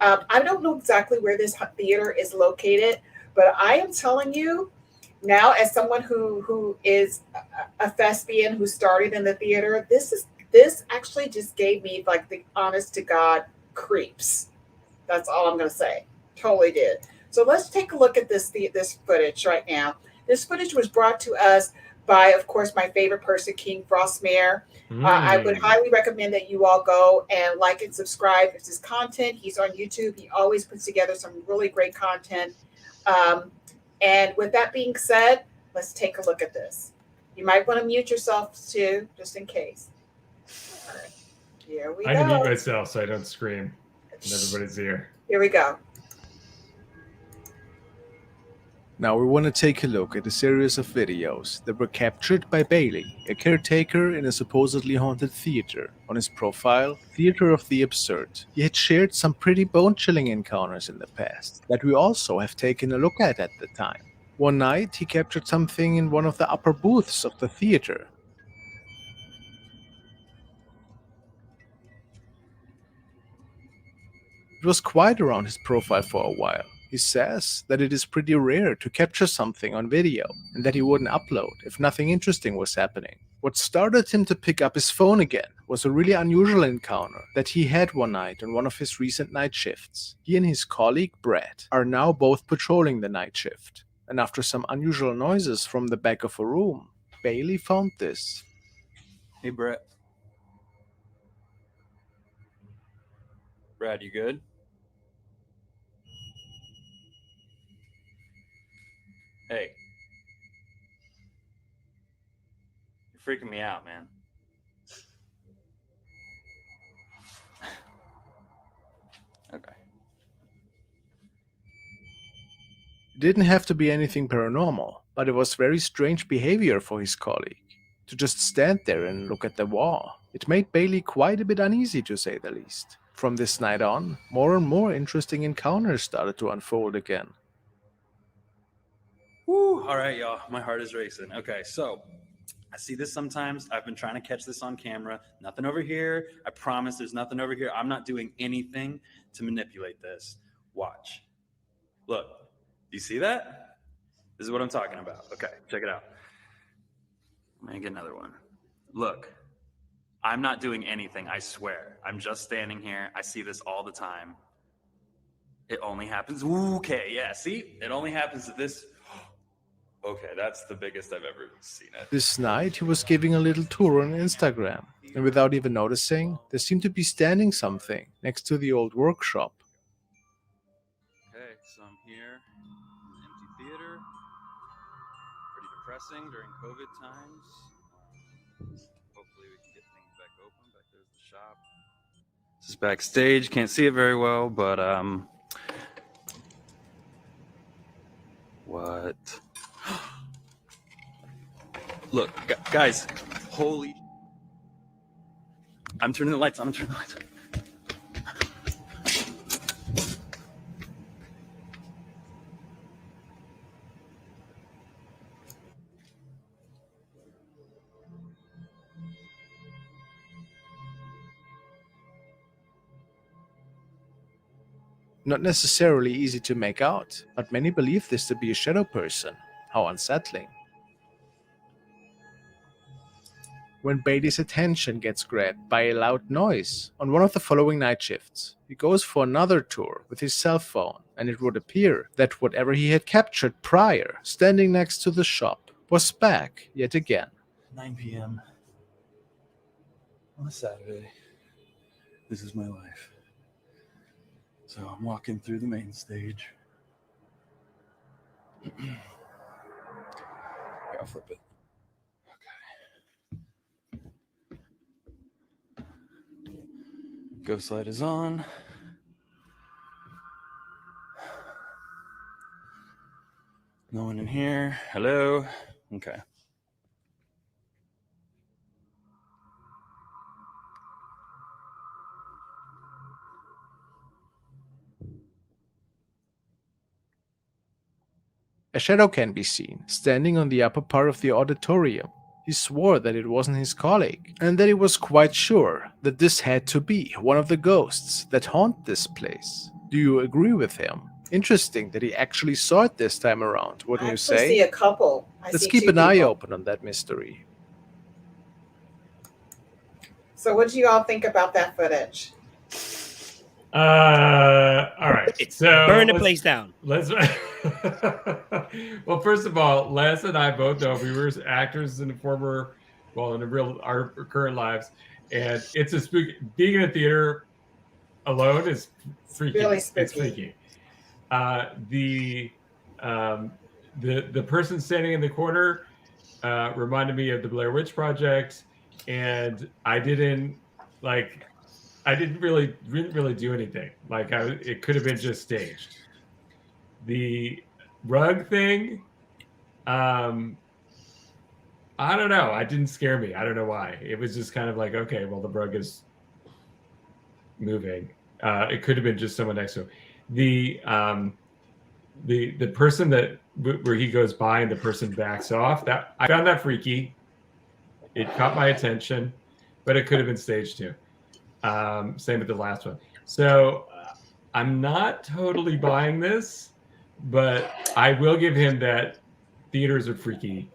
I don't know exactly where this theater is located, but I am telling you now, as someone who is a thespian who started in the theater, this actually just gave me like the honest to God creeps. That's all I'm going to say. Totally did. So let's take a look at this footage right now. This footage was brought to us by, of course, my favorite person, King Frostmare. I would highly recommend that you all go and like and subscribe to his content. He's on YouTube. He always puts together some really great content. And with that being said, let's take a look at this. You might want to mute yourself too, just in case. All right. Here we go. I can mute myself so I don't scream in everybody's ear. Here we go. Now we want to take a look at a series of videos that were captured by Bailey, a caretaker in a supposedly haunted theater. On his profile, Theater of the Absurd, he had shared some pretty bone-chilling encounters in the past that we also have taken a look at the time. One night, he captured something in one of the upper booths of the theater. It was quiet around his profile for a while. He says that it is pretty rare to capture something on video and that he wouldn't upload if nothing interesting was happening. What started him to pick up his phone again was a really unusual encounter that he had one night on one of his recent night shifts. He and his colleague Brad are now both patrolling the night shift, and after some unusual noises from the back of a room, Bailey found this. Hey, Brad. Brad, you good? Hey. You're freaking me out, man. Okay. It didn't have to be anything paranormal, but it was very strange behavior for his colleague. To just stand there and look at the wall. It made Bailey quite a bit uneasy, to say the least. From this night on, more and more interesting encounters started to unfold again. Woo! All right, y'all. My heart is racing. Okay, so I see this sometimes. I've been trying to catch this on camera. Nothing over here. I promise there's nothing over here. I'm not doing anything to manipulate this. Watch. Look. Do you see that? This is what I'm talking about. Okay, check it out. Let me get another one. Look. I'm not doing anything, I swear. I'm just standing here. I see this all the time. It only happens. Okay, yeah, see? It only happens at this. Okay, that's the biggest I've ever seen it. This night, he was giving a little tour on Instagram, and without even noticing, there seemed to be standing something next to the old workshop. Okay, so I'm here in an empty theater. Pretty depressing during COVID times. Hopefully we can get things back open. Back there's the shop. This is backstage. Can't see it very well, but what? Look, guys, holy! I'm turning the lights on. I'm turning the lights on. Not necessarily easy to make out, but many believe this to be a shadow person. How unsettling. When Beatty's attention gets grabbed by a loud noise on one of the following night shifts, he goes for another tour with his cell phone, and it would appear that whatever he had captured prior, standing next to the shop, was back yet again. 9 p.m. on a Saturday. This is my life. So I'm walking through the main stage. I'll flip it. Okay. Ghost light is on. No one in here. Hello. Okay. A shadow can be seen, standing on the upper part of the auditorium. He swore that it wasn't his colleague, and that he was quite sure that this had to be one of the ghosts that haunt this place. Do you agree with him? Interesting that he actually saw it this time around, wouldn't I you actually say? see a couple. Let's keep an eye open on that mystery. So what do you all think about that footage? All right. So Burn the place down. Let's. Well, first of all, Les and I both know we were actors in our current lives, and it's a spooky. Being in a theater alone is freaky. Really spooky. It's freaky. The person standing in the corner reminded me of the Blair Witch Project, and I didn't really do anything. It could have been just staged. The rug thing, I don't know. It didn't scare me. I don't know why. It was just kind of like, okay, well, the rug is moving. It could have been just someone next to him. The person where he goes by and the person backs off, that I found that freaky. It caught my attention, but it could have been staged too. Same with the last one. So I'm not totally buying this, but I will give him that theaters are freaky.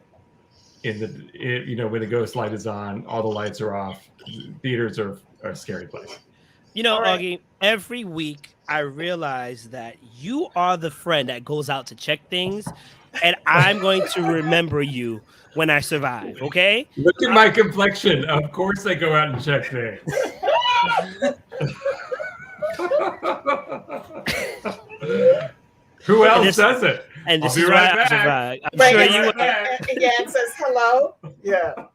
When the ghost light is on, all the lights are off. Theaters are a scary place. Augie, every week I realize that you are the friend that goes out to check things, and I'm going to remember you when I survive, okay? Look at my complexion. Of course I go out and check things. Who else does it? And this I'll be is right why I back. survive. I'm Right, sure and, you will. yeah, it says hello. Yeah.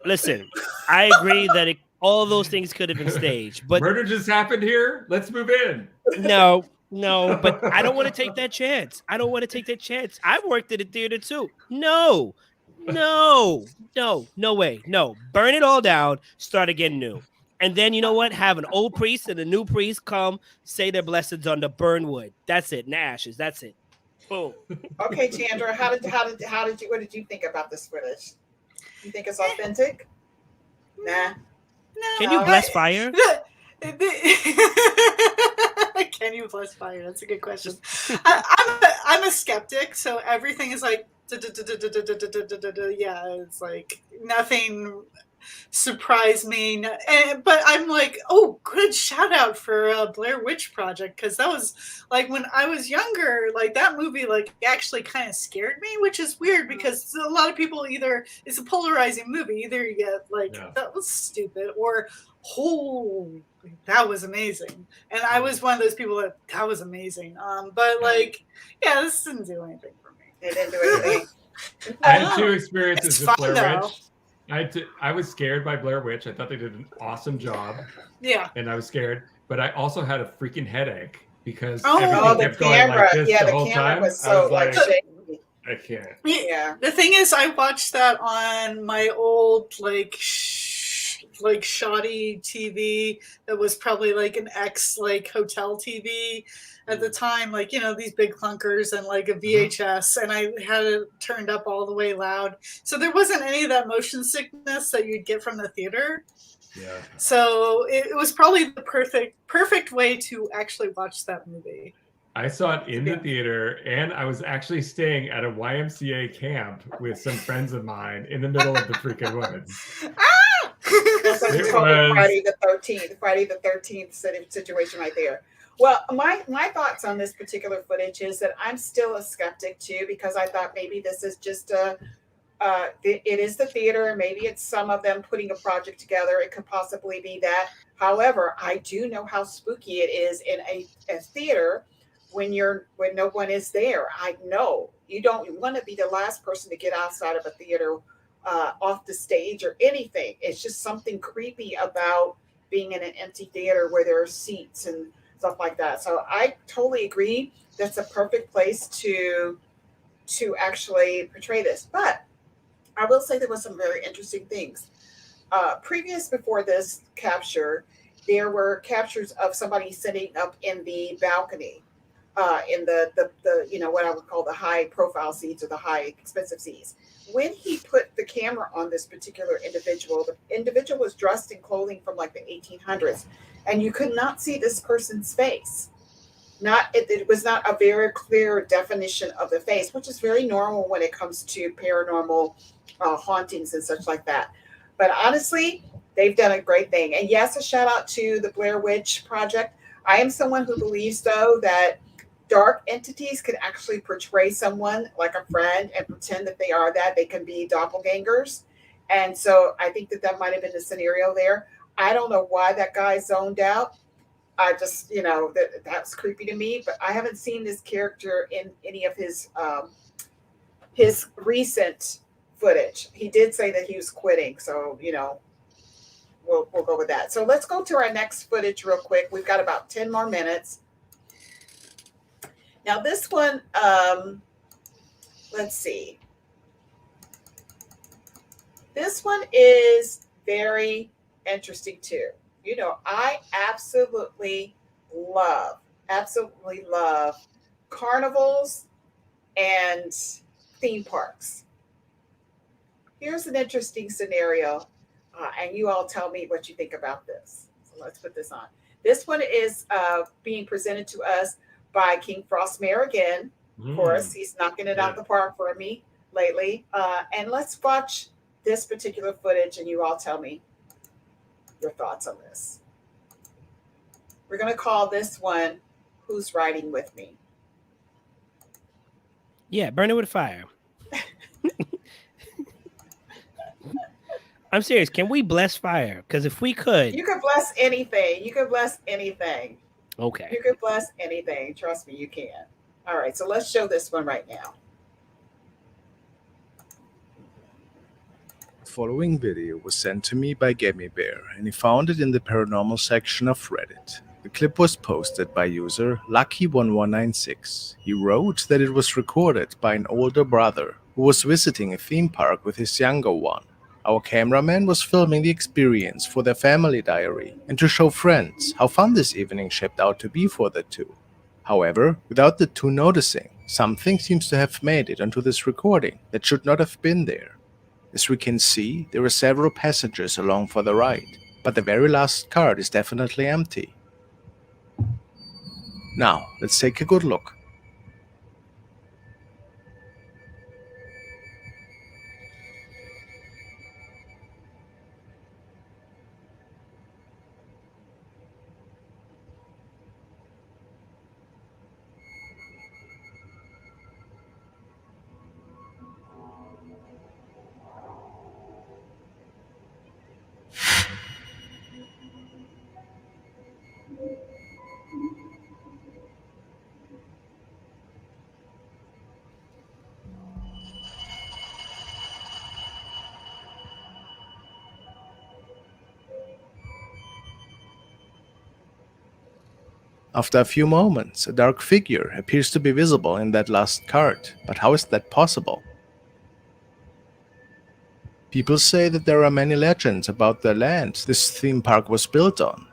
Listen, I agree that all those things could have been staged, but Murder just happened here. Let's move in. no, but I don't want to take that chance. I've worked at a theater too. No way. No, burn it all down, start again new. And then you know what? Have an old priest and a new priest come say their blessings on the burn wood. That's it. And ashes. That's it. Boom. Okay, Chandra, what did you think about this footage? You think it's authentic? Nah. No. Can you bless fire? Can you bless fire? That's a good question. I'm a skeptic, so everything is like, yeah, it's like nothing surprised me. But I'm like, oh, good shout out for Blair Witch Project, because that was like when I was younger, like that movie like actually kind of scared me, which is weird because a lot of people it's a polarizing movie. Either you get like that was stupid or that was amazing, and I was one of those people that was amazing. But like, yeah, this didn't do anything for me. It didn't do anything. I had two experiences with Blair Witch, I was scared by Blair Witch. I thought they did an awesome job, Yeah. and I was scared. But I also had a freaking headache because Oh. everything the kept going camera. like this Yeah, the the whole camera time. was I so was like like, shaky. I can't. Yeah. The thing is, I watched that on my old like shoddy TV that was probably like an ex like hotel TV at the time, like, you know, these big clunkers and like a VHS, and I had it turned up all the way loud, so there wasn't any of that motion sickness that you'd get from the theater. Yeah. So it was probably the perfect way to actually watch that movie. I saw it in the theater, and I was actually staying at a YMCA camp with some friends of mine in the middle of the freaking woods. That's like It total was- Friday the 13th situation right there. Well, my thoughts on this particular footage is that I'm still a skeptic too, because I thought maybe this is just it is the theater. Maybe it's some of them putting a project together. It could possibly be that. However, I do know how spooky it is in a theater when no one is there. I know you don't want to be the last person to get outside of a theater, off the stage or anything. It's just something creepy about being in an empty theater where there are seats and stuff like that. So I totally agree. That's a perfect place to actually portray this. But I will say there was some very interesting things. Before this capture, there were captures of somebody sitting up in the balcony, in the what I would call the high profile seats or the high expensive seats. When he put the camera on this particular individual, the individual was dressed in clothing from like the 1800s, and you could not see this person's face. It was not a very clear definition of the face, which is very normal when it comes to paranormal hauntings and such like that. But honestly, they've done a great thing. And yes, a shout out to the Blair Witch Project. I am someone who believes, though, that dark entities can actually portray someone like a friend and pretend that they are that. They can be doppelgangers. And so I think that might have been the scenario there. I don't know why that guy zoned out. I just, that's creepy to me, but I haven't seen this character in any of his recent footage. He did say that he was quitting, so we'll go with that. So let's go to our next footage real quick. We've got about 10 more minutes. Now this one, let's see. This one is very interesting too. I absolutely love carnivals and theme parks. Here's an interesting scenario, and you all tell me what you think about this. So let's put this on. This one is being presented to us by King Frostmare again. Of course, he's knocking it out the park for me lately. And let's watch this particular footage, and you all tell me your thoughts on this. We're going to call this one Who's Riding With Me? Yeah, burn it with fire. I'm serious. Can we bless fire? Because if we could. You could bless anything. You could bless anything. Okay. You could bless anything. Trust me, you can. All right, so let's show this one right now. The following video was sent to me by Gammy Bear, and he found it in the paranormal section of Reddit. The clip was posted by user Lucky1196. He wrote that it was recorded by an older brother who was visiting a theme park with his younger one. Our cameraman was filming the experience for their family diary and to show friends how fun this evening shaped out to be for the two. However, without the two noticing, something seems to have made it onto this recording that should not have been there. As we can see, there are several passengers along for the ride, but the very last cart is definitely empty. Now, let's take a good look. After a few moments, a dark figure appears to be visible in that last cart, but how is that possible? People say that there are many legends about the land this theme park was built on.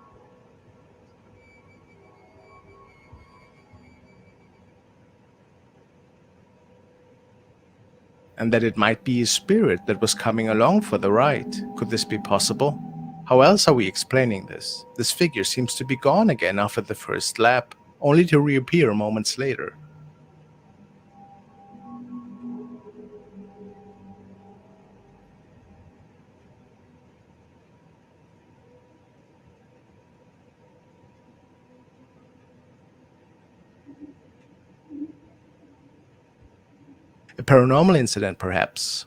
And that it might be a spirit that was coming along for the ride. Could this be possible? How else are we explaining this? This figure seems to be gone again after the first lap, only to reappear moments later. A paranormal incident, perhaps.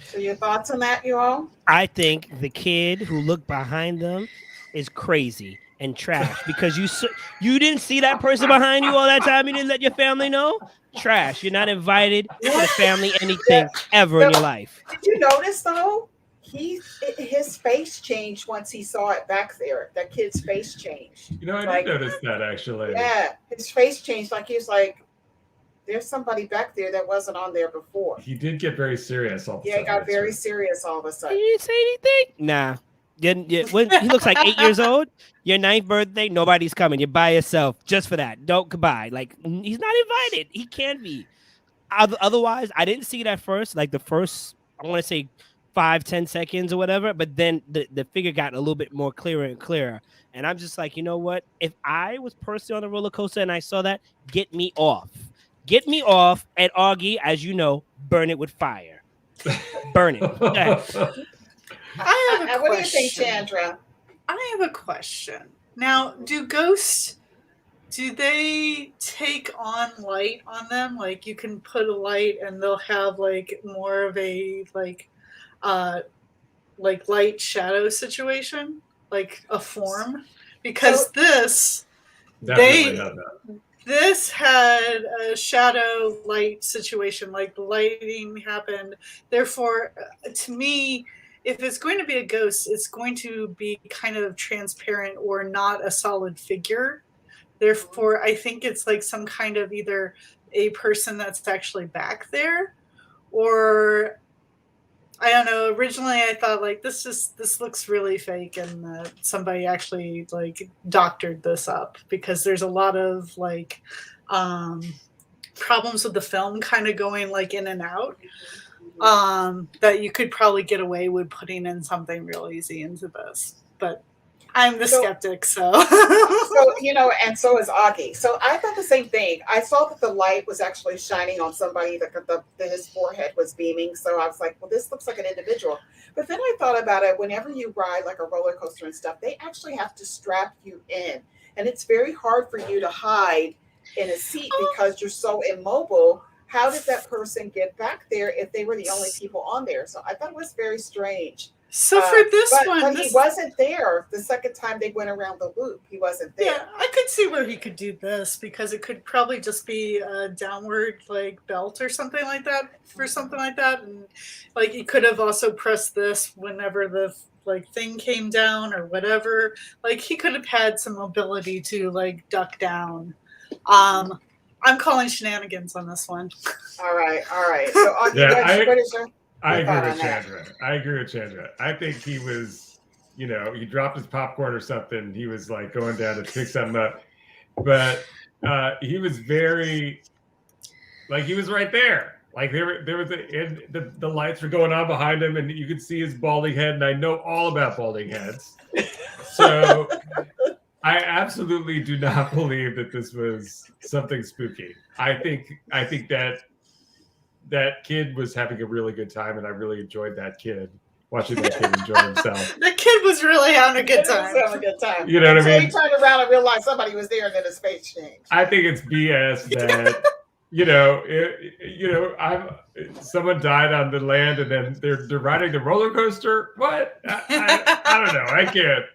So your thoughts on that, you all? I think the kid who looked behind them is crazy and trash because you didn't see that person behind you all that time. You didn't let your family know. Trash. You're not invited to the family anything ever in your life. Did you notice though? His face changed once he saw it back there. That kid's face changed. You know, I did notice that actually. Yeah, his face changed. Like he was like, "There's somebody back there that wasn't on there before." He did get very serious all of a sudden. Yeah, he got very serious all of a sudden. You didn't say anything? Nah. When he looks like 8 years old, your 9th birthday, nobody's coming. You're by yourself just for that. Don't goodbye. Like, he's not invited. He can't be. Otherwise, I didn't see it at first. Like the first, I want to say 5-10 seconds or whatever. But then the figure got a little bit more clearer and clearer. And I'm just like, you know what? If I was personally on a roller coaster and I saw that, get me off. Get me off. And Augie, as you know, burn it with fire. Burn it. I have a question. What do you think, Chandra? I have a question. Now, do ghosts, do they take on light on them? Like you can put a light and they'll have like more of a like light shadow situation, like a form? Because this had a shadow light situation, like the lighting happened. Therefore, to me, if it's going to be a ghost, it's going to be kind of transparent or not a solid figure. Therefore, I think it's like some kind of either a person that's actually back there, or I don't know. Originally, I thought like this looks really fake, and somebody actually like doctored this up because there's a lot of like problems with the film kind of going like in and out. That you could probably get away with putting in something real easy into this, but I'm the skeptic, so. So and so is Augie. So I thought the same thing. I saw that the light was actually shining on somebody, that his forehead was beaming. So I was like, well, this looks like an individual. But then I thought about it. Whenever you ride like a roller coaster and stuff, they actually have to strap you in, and it's very hard for you to hide in a seat because you're so immobile. How did that person get back there if they were the only people on there? So I thought it was very strange. So for this one, but he wasn't there the second time they went around the loop. He wasn't there. Yeah, I could see where he could do this because it could probably just be a downward like belt or something like that for something like that, and like he could have also pressed this whenever the like thing came down or whatever. Like he could have had some mobility to like duck down. I'm calling shenanigans on this one. All right. So, what is your I agree with Chandra. I agree with Chandra. I think he was, he dropped his popcorn or something. He was like going down to pick something up, but he was very, like he was right there. Like there was the lights were going on behind him, and you could see his balding head. And I know all about balding heads, so. I absolutely do not believe that this was something spooky. I think that kid was having a really good time, and I really enjoyed that kid, watching that kid enjoy himself. The kid was really having a good time. You know what I mean? He turned around and realized somebody was there, and then his face changed. I think it's BS that someone died on the land, and then they're riding the roller coaster. What? I don't know. I can't.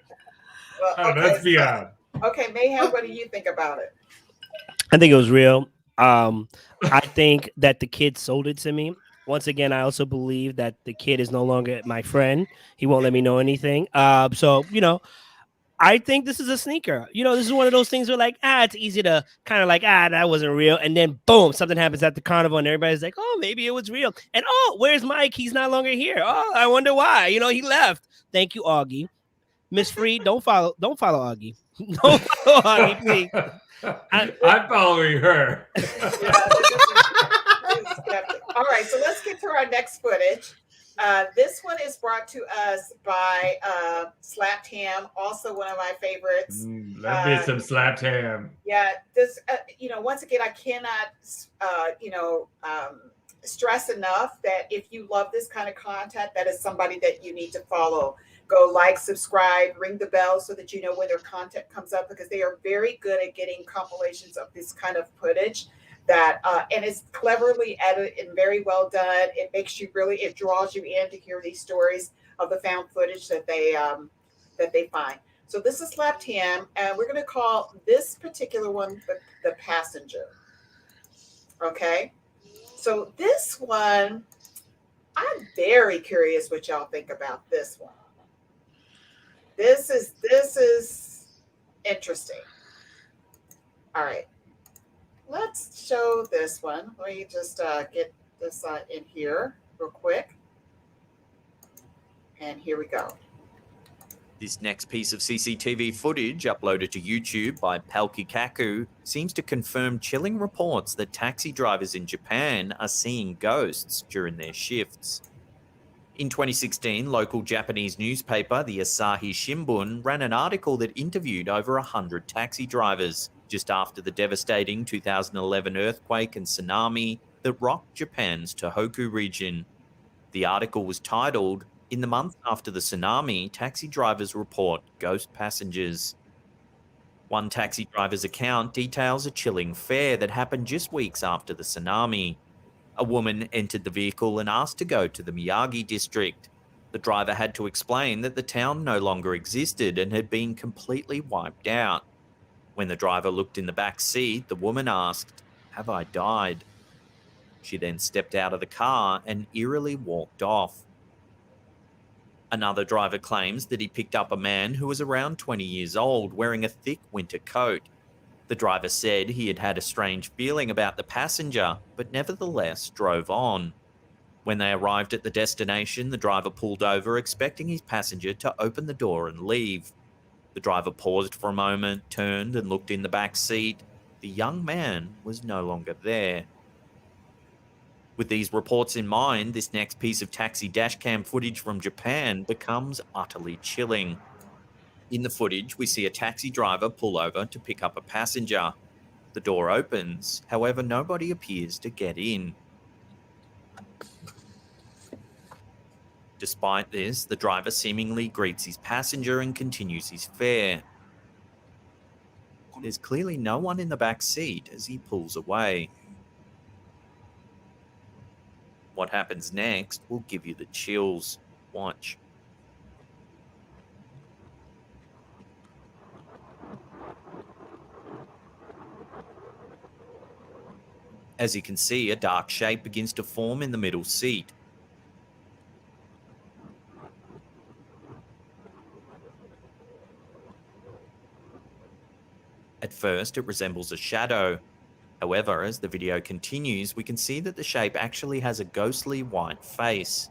Well, that's beyond. Okay, Mayhem, what do you think about it? I think it was real. I think that the kid sold it to me. Once again, I also believe that the kid is no longer my friend. He won't let me know anything. So I think this is a sneaker. You know, this is one of those things where like, it's easy to kind of like, that wasn't real. And then boom, something happens at the carnival and everybody's like, oh, maybe it was real. And oh, where's Mike? He's no longer here. Oh, I wonder why. You know, he left. Thank you, Augie. Miss Free, don't follow Augie. Don't follow Augie, please. I'm following her. All right, so let's get to our next footage. This one is brought to us by Slapped Ham, also one of my favorites. Love me some slapped ham. Yeah, this, once again, I cannot, stress enough that if you love this kind of content, that is somebody that you need to follow. Go like, subscribe, ring the bell so that you know when their content comes up, because they are very good at getting compilations of this kind of footage. That and it's cleverly edited and very well done. It makes you it draws you in to hear these stories of the found footage that they find. So this is Slapped Ham, and we're going to call this particular one the passenger. Okay, so this one, I'm very curious what y'all think about this one. This is interesting. All right. Let's show this one. Let me just get this in here real quick. And here we go. This next piece of CCTV footage uploaded to YouTube by Palkikaku seems to confirm chilling reports that taxi drivers in Japan are seeing ghosts during their shifts. In 2016, local Japanese newspaper, the Asahi Shimbun, ran an article that interviewed over 100 taxi drivers just after the devastating 2011 earthquake and tsunami that rocked Japan's Tohoku region. The article was titled, "In the month after the tsunami, taxi drivers report ghost passengers." One taxi driver's account details a chilling fare that happened just weeks after the tsunami. A woman entered the vehicle and asked to go to the Miyagi district. The driver had to explain that the town no longer existed and had been completely wiped out. When the driver looked in the back seat, the woman asked, "Have I died?" She then stepped out of the car and eerily walked off. Another driver claims that he picked up a man who was around 20 years old wearing a thick winter coat. The driver said he had had a strange feeling about the passenger, but nevertheless drove on. When they arrived at the destination, the driver pulled over expecting his passenger to open the door and leave. The driver paused for a moment, turned and looked in the back seat. The young man was no longer there. With these reports in mind, this next piece of taxi dashcam footage from Japan becomes utterly chilling. In the footage, we see a taxi driver pull over to pick up a passenger. The door opens, however, nobody appears to get in. Despite this, the driver seemingly greets his passenger and continues his fare. There's clearly no one in the back seat as he pulls away. What happens next will give you the chills. Watch. As you can see, a dark shape begins to form in the middle seat. At first, it resembles a shadow. However, as the video continues, we can see that the shape actually has a ghostly white face.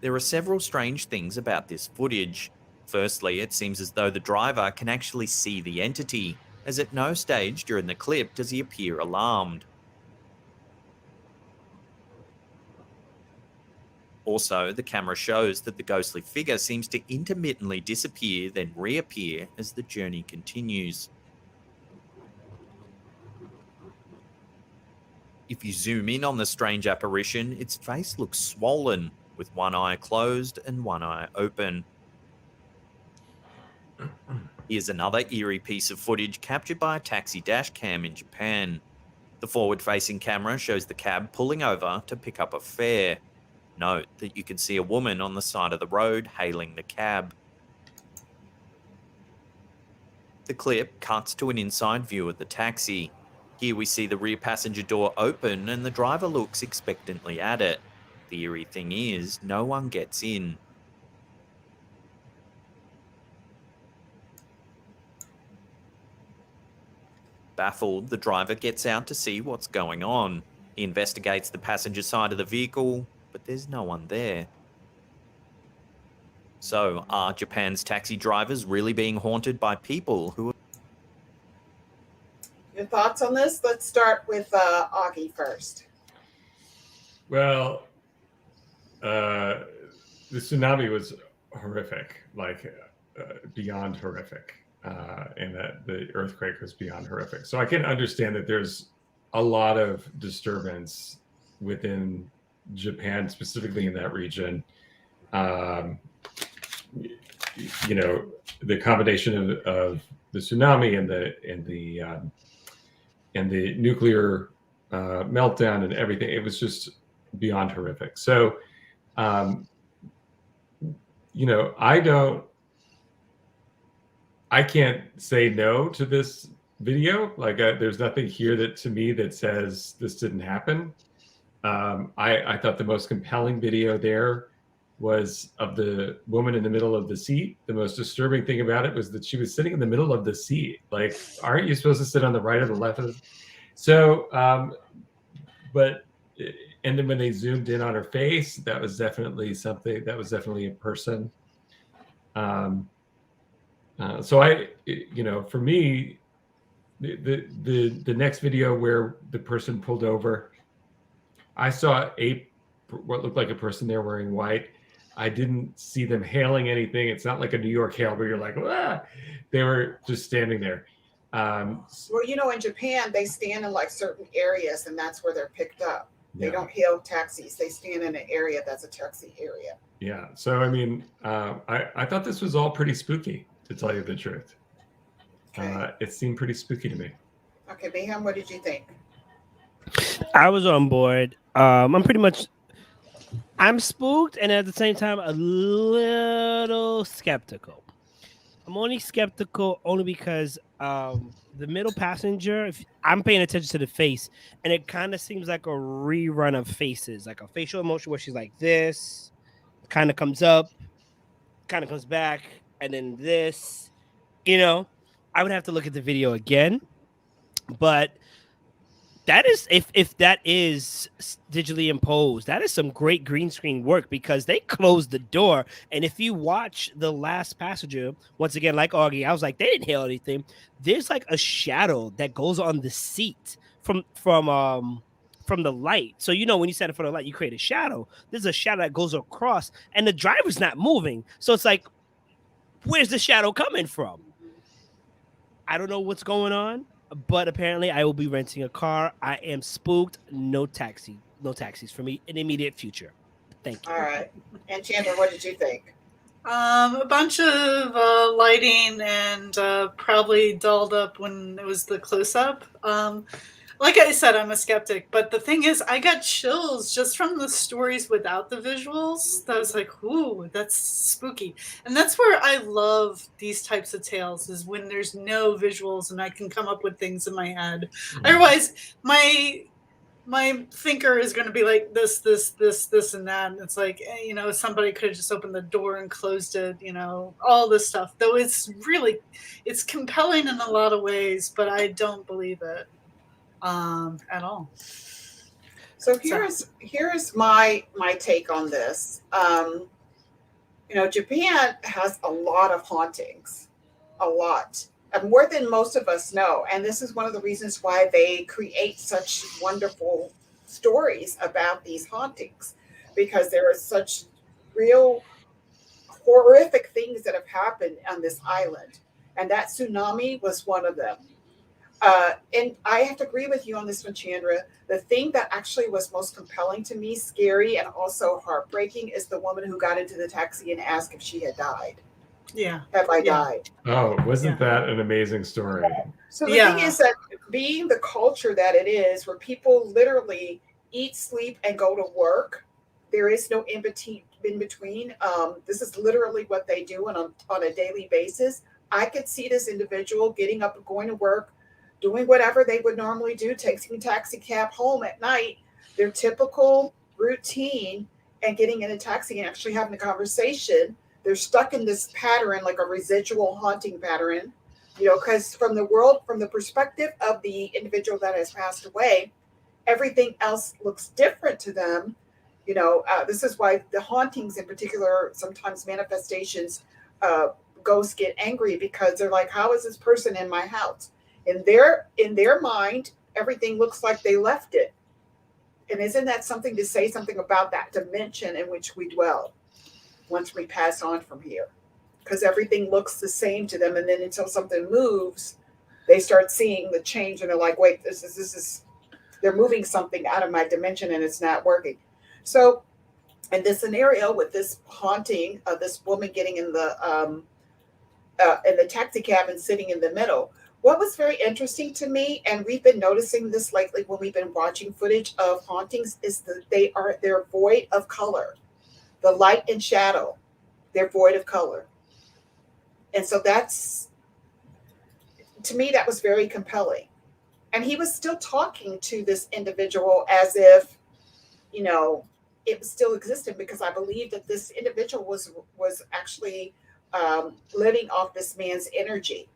There are several strange things about this footage. Firstly, it seems as though the driver can actually see the entity, as at no stage during the clip does he appear alarmed. Also, the camera shows that the ghostly figure seems to intermittently disappear, then reappear as the journey continues. If you zoom in on the strange apparition, its face looks swollen, with one eye closed and one eye open. Here's another eerie piece of footage captured by a taxi dash cam in Japan. The forward-facing camera shows the cab pulling over to pick up a fare. Note that you can see a woman on the side of the road hailing the cab. The clip cuts to an inside view of the taxi. Here we see the rear passenger door open and the driver looks expectantly at it. The eerie thing is, no one gets in. Baffled, the driver gets out to see what's going on. He investigates the passenger side of the vehicle, but there's no one there. So, are Japan's taxi drivers really being haunted by people who... Your thoughts on this? Let's start with Augie first. Well, the tsunami was horrific, like beyond horrific, and that the earthquake was beyond horrific. So I can understand that there's a lot of disturbance within Japan, specifically in that region. You know, the combination of the tsunami and the nuclear meltdown and everything, it was just beyond horrific. So, you know, I can't say no to this video. Like, there's nothing here that to me that says this didn't happen. I thought the most compelling video there was of the woman in the middle of the seat. The most disturbing thing about it was that she was sitting in the middle of the seat. Like, aren't you supposed to sit on the right or the left of it? So, but, and then when they zoomed in on her face, that was definitely something, that was definitely a person. So you know, for me, the next video where the person pulled over, I saw what looked like a person there wearing white. I didn't see them hailing anything. It's not like a New York hail where you're like, ah! They were just standing there. Well, you know, in Japan, they stand in like certain areas, and that's where they're picked up. They don't hail taxis. They stand in an area that's a taxi area. Yeah. So, I mean, I thought this was all pretty spooky, to tell you the truth. Okay. It seemed pretty spooky to me. Okay, Mayhem, what did you think? I was on board. I'm spooked, and at the same time, a little skeptical. I'm only skeptical only because the middle passenger, if I'm paying attention to the face, and it kind of seems like a rerun of Faces, like a facial emotion where she's like this, kind of comes up, kind of comes back, and then this, you know. I would have to look at the video again, but that is, if that is digitally imposed, that is some great green screen work, because they closed the door. And if you watch the last passenger, once again, like Augie, I was like, they didn't hail anything. There's like a shadow that goes on the seat from the light. So, you know, when you set it for the light, you create a shadow. There's a shadow that goes across, and the driver's not moving. So it's like, where's the shadow coming from? I don't know what's going on, but apparently I will be renting a car. I am spooked. No taxis for me in the immediate future. Thank you. All right. And Chandra, what did you think? A bunch of lighting and probably dulled up when it was the close-up. Like I said, I'm a skeptic, but the thing is, I got chills just from the stories without the visuals. That was like, ooh, that's spooky. And that's where I love these types of tales, is when there's no visuals and I can come up with things in my head. Otherwise, my thinker is going to be like this, and that. And it's like, you know, somebody could have just opened the door and closed it, you know, all this stuff. Though it's compelling in a lot of ways, but I don't believe it at all. So here's my take on this. You know, Japan has a lot of hauntings, a lot, more than most of us know, and this is one of the reasons why they create such wonderful stories about these hauntings, because there are such real horrific things that have happened on this island, and that tsunami was one of them. And I have to agree with you on this one, Chandra. The thing that actually was most compelling to me, scary and also heartbreaking, is the woman who got into the taxi and asked if she had died. Yeah. Have I died? Oh, wasn't that an amazing story? So the thing is that being the culture that it is, where people literally eat, sleep, and go to work, there is no in between. This is literally what they do on a daily basis. I could see this individual getting up and going to work, doing whatever they would normally do, taking a taxi cab home at night, their typical routine, and getting in a taxi and actually having a conversation. They're stuck in this pattern, like a residual haunting pattern, because from the perspective of the individual that has passed away, everything else looks different to them. This is why the hauntings in particular, sometimes manifestations, ghosts get angry because they're like, how is this person in my house? In their mind, everything looks like they left it. And isn't that something to say something about that dimension in which we dwell once we pass on from here? Because everything looks the same to them. And then until something moves, they start seeing the change and they're like, wait, this is they're moving something out of my dimension and it's not working. So in this scenario with this haunting of this woman getting in the taxi cab and sitting in the middle, what was very interesting to me, and we've been noticing this lately when we've been watching footage of hauntings, is that they're void of color. The light and shadow, they're void of color. And so that's, to me, that was very compelling. And he was still talking to this individual as if, it was still existing, because I believe that this individual was actually living off this man's energy.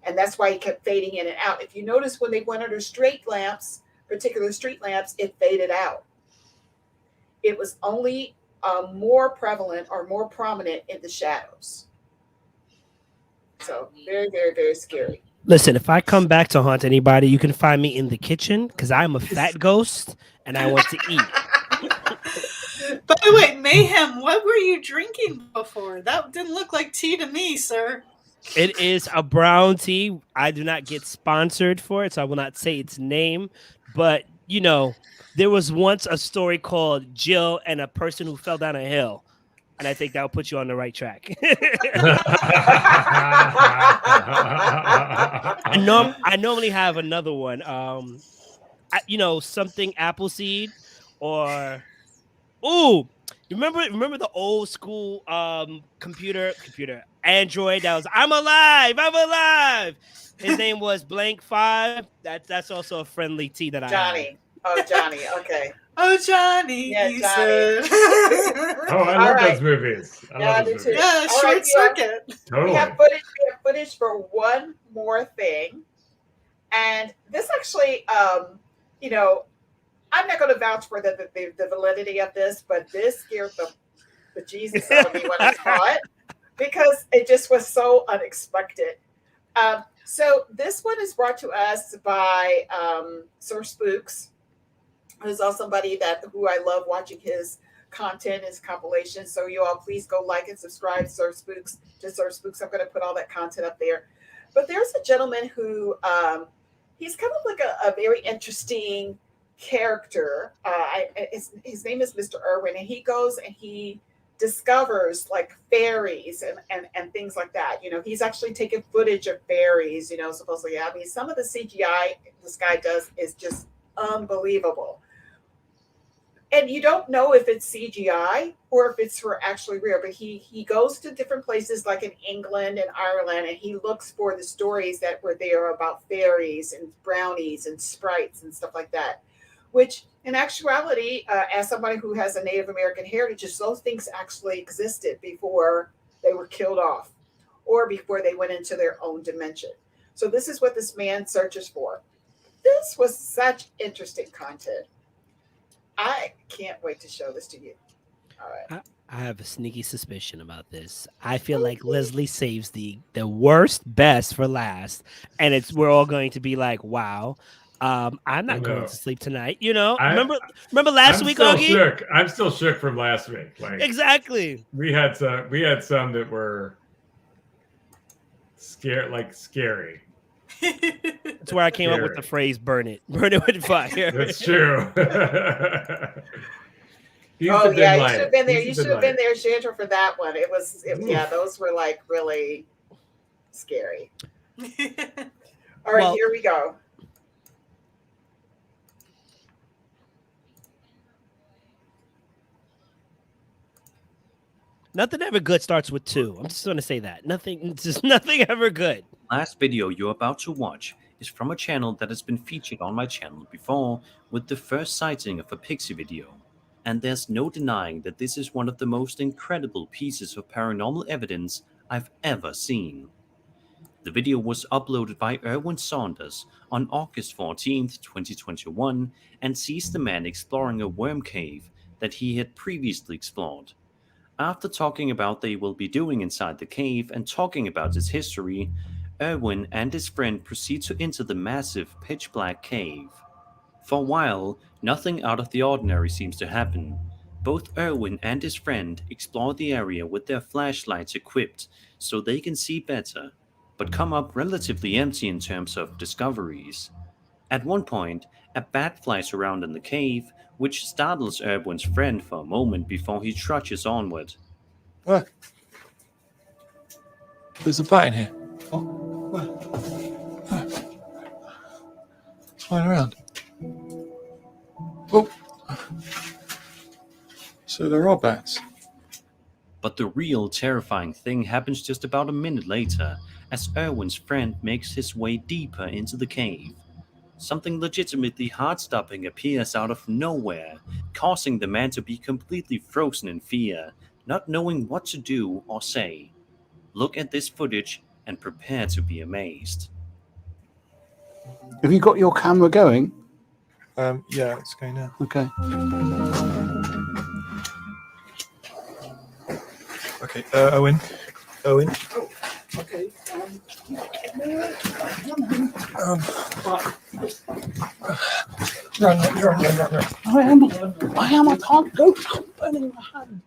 And that's why he kept fading in and out. If you notice, when they went under particular street lamps, it faded out. It was only more prevalent or more prominent in the shadows. So very, very, very scary. Listen, if I come back to haunt anybody, you can find me in the kitchen because I'm a fat ghost and I want to eat. By the way, Mayhem, what were you drinking before? That didn't look like tea to me, sir. It is a brown tea. I do not get sponsored for it, so I will not say its name. But, there was once a story called Jill and a person who fell down a hill. And I think that will put you on the right track. I normally have another one. Something Appleseed or... Ooh, remember the old school computer Android that was I'm alive. His name was Blank 5. That's also a friendly tea that Johnny. Johnny. Okay. Oh, Johnny. Yeah, he Johnny. said. I love those movies. I love those movies. Yeah, short circuit. Totally. We have footage for one more thing. And this actually, I'm not going to vouch for the validity of this, but this scared the Jesus out of me when I saw it, because it just was so unexpected. So this one is brought to us by Sir Spooks, who's also somebody who I love watching his content, his compilations. So you all please go like and subscribe to Sir Spooks. I'm going to put all that content up there. But there's a gentleman who he's kind of like a very interesting character. His name is Mr. Irwin, and he goes and he discovers like fairies and things like that. He's actually taken footage of fairies, supposedly. I mean, some of the CGI this guy does is just unbelievable. And you don't know if it's CGI or if it's for actually real, but he goes to different places like in England and Ireland, and he looks for the stories that were there about fairies and brownies and sprites and stuff like that, which in actuality, as somebody who has a Native American heritage, those things actually existed before they were killed off or before they went into their own dimension. So this is what this man searches for. This was such interesting content. I can't wait to show this to you. All right. I have a sneaky suspicion about this. I feel like Leslie saves the worst best for last, and we're all going to be like, wow. I'm not going to sleep tonight. Remember last week, Augie? I'm still shook from last week. Like, exactly. We had some that were scary. That's where I came up with the phrase "burn it with fire." That's true. You should have been there. You should have been there, Chandra, for that one. Those were like really scary. All right, here we go. Nothing ever good starts with 2. I'm just going to say that. Nothing ever good. last video you're about to watch is from a channel that has been featured on my channel before with the first sighting of a pixie video. And there's no denying that this is one of the most incredible pieces of paranormal evidence I've ever seen. The video was uploaded by Erwin Saunders on August 14th, 2021, and sees the man exploring a worm cave that he had previously explored. After talking about what they will be doing inside the cave and talking about its history, Erwin and his friend proceed to enter the massive pitch-black cave. For a while, nothing out of the ordinary seems to happen. Both Erwin and his friend explore the area with their flashlights equipped so they can see better, but come up relatively empty in terms of discoveries. At one point, a bat flies around in the cave, which startles Erwin's friend for a moment before he trudges onward. What? There's a bat in here. It's flying around. Oh. So there are bats. But the real terrifying thing happens just about a minute later, as Erwin's friend makes his way deeper into the cave. Something legitimately heart-stopping appears out of nowhere, causing the man to be completely frozen in fear, not knowing what to do or say. Look at this footage and prepare to be amazed. Have you got your camera going? Yeah, it's going now. Okay. Okay, Owen. Okay. Run. I am. I can't go. I'm burning my hand.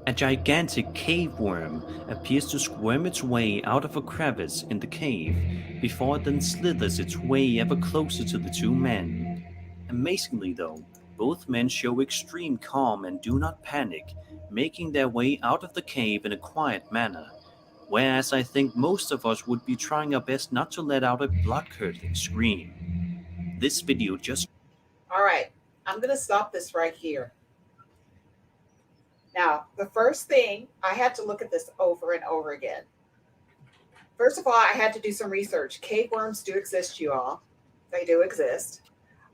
A gigantic cave worm appears to squirm its way out of a crevice in the cave before it then slithers its way ever closer to the two men. Amazingly though, both men show extreme calm and do not panic, making their way out of the cave in a quiet manner, whereas I think most of us would be trying our best not to let out a blood-curdling scream. This video just... All right, I'm going to stop this right here. Now, the first thing, I had to look at this over and over again. First of all, I had to do some research. Cave worms do exist, you all. They do exist.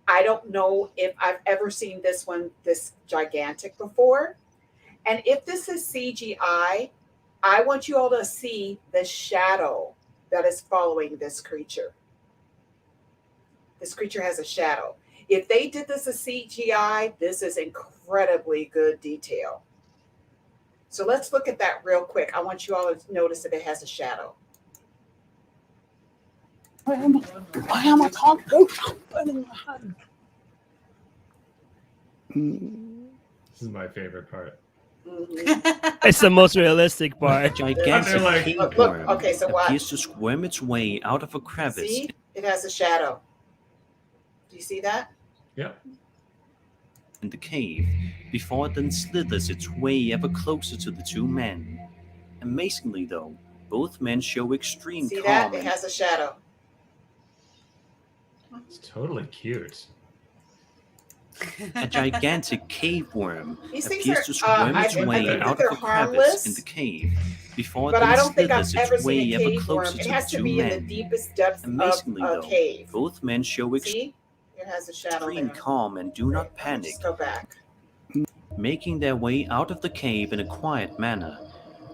I don't know if I've ever seen this one this gigantic before. And if this is CGI, I want you all to see the shadow that is following this creature. This creature has a shadow. If they did this as CGI, this is incredibly good detail. So let's look at that real quick. I want you all to notice that it has a shadow. I am. I can't go. I'm burning my hand. This is my favorite part. It's the most realistic A part. gigantic like- cave Look, worm okay, so watch. appears to squirm its way out of a crevice. See, it has a shadow. Do you see that? Yep. In the cave before it then slithers its way ever closer to the two men. Amazingly though, both men show extreme See calm that? It and has a shadow. It's totally cute. a gigantic cave worm These things appears are, to squirm I its think way that out they're of a crevice harmless, in the cave before it but then I don't think slithers I've ever its way seen a ever cave closer worm. to It the has to two be in the men. deepest depths Amazingly of a though, cave. both men show See? It has a shadow extreme there. calm and do not Let me panic, just go back. making their way out of the cave in a quiet manner,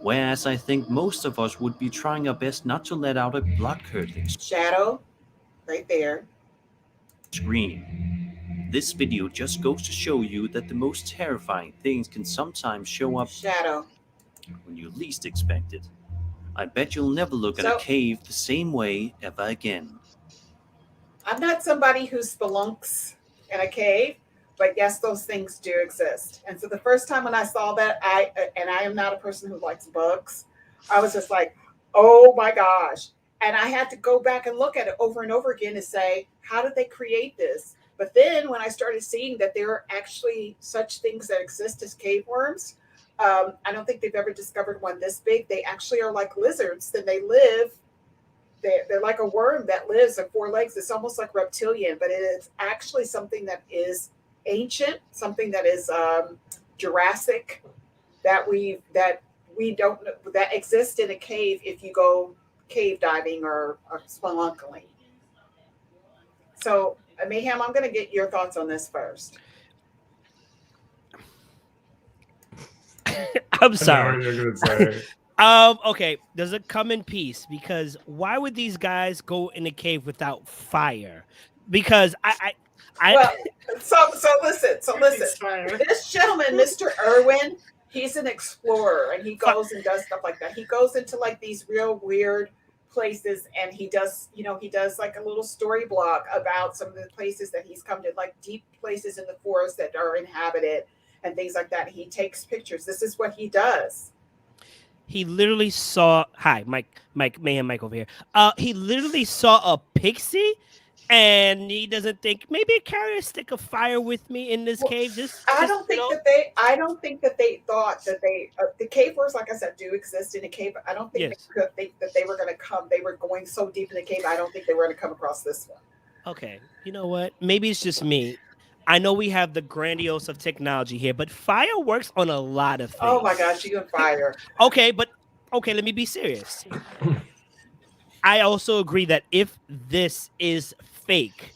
whereas I think most of us would be trying our best not to let out a blood-curdling Shadow, right there. scream. This video just goes to show you that the most terrifying things can sometimes show up Shadow. when you least expect it. I bet you'll never look at So- a cave the same way ever again. I'm not somebody who spelunks in a cave, but yes, those things do exist. And so the first time when I saw that, I am not a person who likes bugs. I was just like, oh my gosh. And I had to go back and look at it over and over again to say, how did they create this? But then when I started seeing that there are actually such things that exist as cave worms, I don't think they've ever discovered one this big. They actually are like lizards. Then they live. They're like a worm that lives on four legs. It's almost like reptilian, but it is actually something that is ancient, something that is Jurassic that we don't know that exist in a cave if you go cave diving or spelunking. So, Mayhem, I'm going to get your thoughts on this first. I'm sorry. I know what you're gonna say. Okay, does it come in peace? Because why would these guys go in a cave without fire? Because well, so listen. This gentleman, Mr. Irwin, he's an explorer, and he goes and does stuff like that. He goes into like these real weird places, and he does like a little story blog about some of the places that he's come to, like deep places in the forest that are inhabited and things like that. He takes pictures. This is what he does. He literally saw Mike Mayhem Mike over here. He literally saw a pixie, and he doesn't think maybe carry a stick of fire with me in this cave. I don't think that they thought that the cave wars, like I said, do exist in a cave. I don't think they could think that they were going to come. They were going so deep in the cave. I don't think they were going to come across this one. Okay, you know what? Maybe it's just me. I know we have the grandiose of technology here, but fire works on a lot of things. Oh my gosh, you and fire. Okay, let me be serious. I also agree that if this is fake,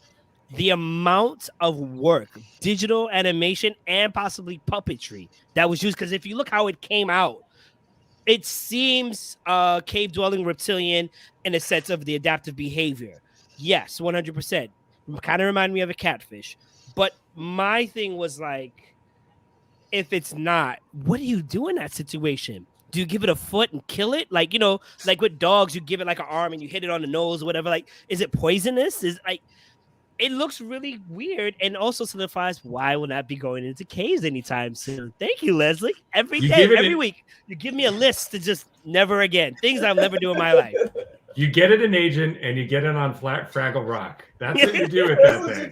the amount of work, digital animation, and possibly puppetry that was used, because if you look how it came out, it seems cave-dwelling reptilian in a sense of the adaptive behavior. Yes, 100%. Kind of reminded me of a catfish. But my thing was like, if it's not, what do you do in that situation? Do you give it a foot and kill it? Like, you know, like with dogs, you give it like an arm and you hit it on the nose or whatever. Like, is it poisonous? It looks really weird, and also solidifies why I will not be going into caves anytime soon. Thank you, Leslie. Every week, you give me a list to just never again. Things I'll never do in my life. You get it in Agent, and you get it on Fraggle Rock. That's what you do with that thing.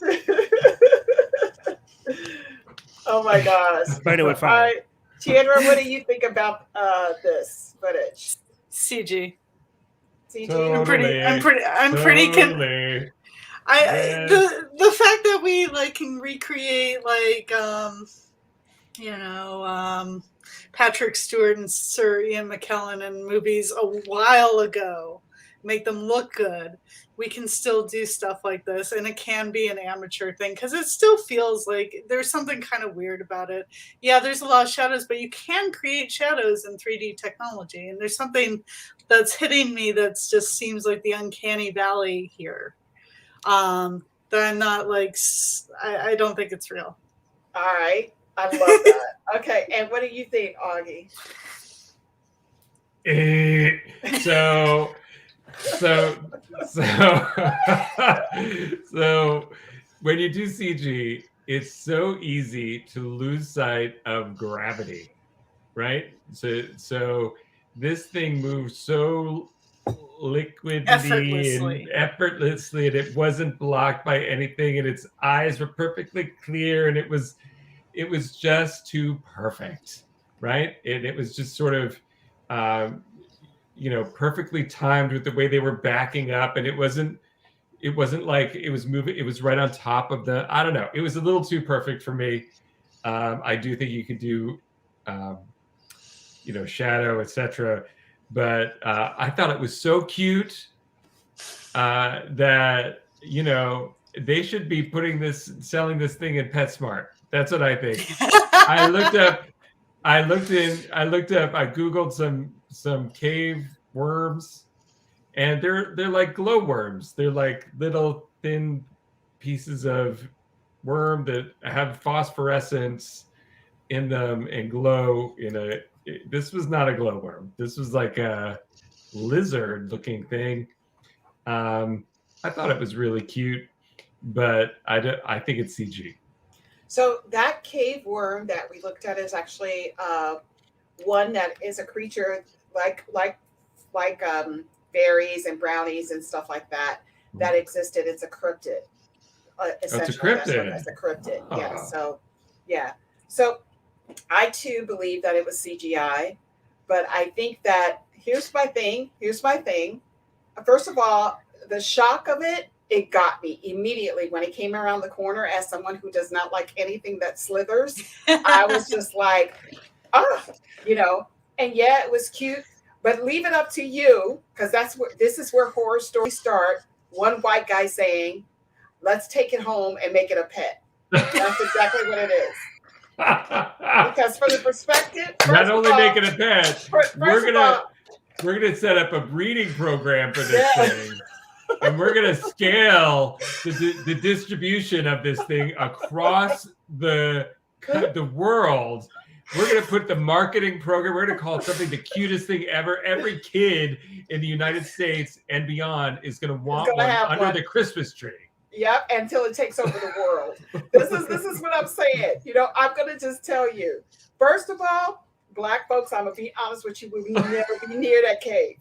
Oh my gosh. Burn it with fire. Chandra, what do you think about this footage? CG. Totally. I'm pretty the fact that we like can recreate like Patrick Stewart and Sir Ian McKellen in movies a while ago, make them look good. We can still do stuff like this, and it can be an amateur thing because it still feels like there's something kind of weird about it. Yeah, there's a lot of shadows, but you can create shadows in 3D technology, and there's something that's hitting me that just seems like the uncanny valley here. That I'm not like, I don't think it's real. All right, I love that. Okay, and what do you think, Augie? So when you do CG, it's so easy to lose sight of gravity, right? So this thing moves so effortlessly, and it wasn't blocked by anything, and its eyes were perfectly clear, and it was just too perfect, right? And it was just sort of perfectly timed with the way they were backing up, and it wasn't like it was moving, it was right on top of I don't know, it was a little too perfect for me. I do think you could do shadow, etc., but I thought it was so cute that they should be selling this thing in PetSmart. That's what I think. I googled some cave worms, and they're like glow worms. They're like little thin pieces of worm that have phosphorescence in them and glow this was not a glowworm. This was like a lizard looking thing. I thought it was really cute, but I think it's CG. So that cave worm that we looked at is actually one that is a creature like berries and brownies and stuff like that existed. It's a cryptid. It's a cryptid. It's a cryptid. Yeah. So yeah. So I too believe that it was CGI, but I think that here's my thing. First of all, the shock of it it got me immediately when it came around the corner. As someone who does not like anything that slithers, I was just like, you know, and yeah, it was cute, but leave it up to you, because this is where horror stories start. One white guy saying, let's take it home and make it a pet. That's exactly what it is. Because for the perspective, not only make it a pet, we're gonna set up a breeding program for this thing. And we're going to scale the distribution of this thing across the world. We're going to put the marketing program. We're going to call it something the cutest thing ever. Every kid in the United States and beyond is going to want one under the Christmas tree. Yep, until it takes over the world. This is what I'm saying. You know, I'm going to just tell you. First of all, Black folks, I'm going to be honest with you, we will never be near that cave.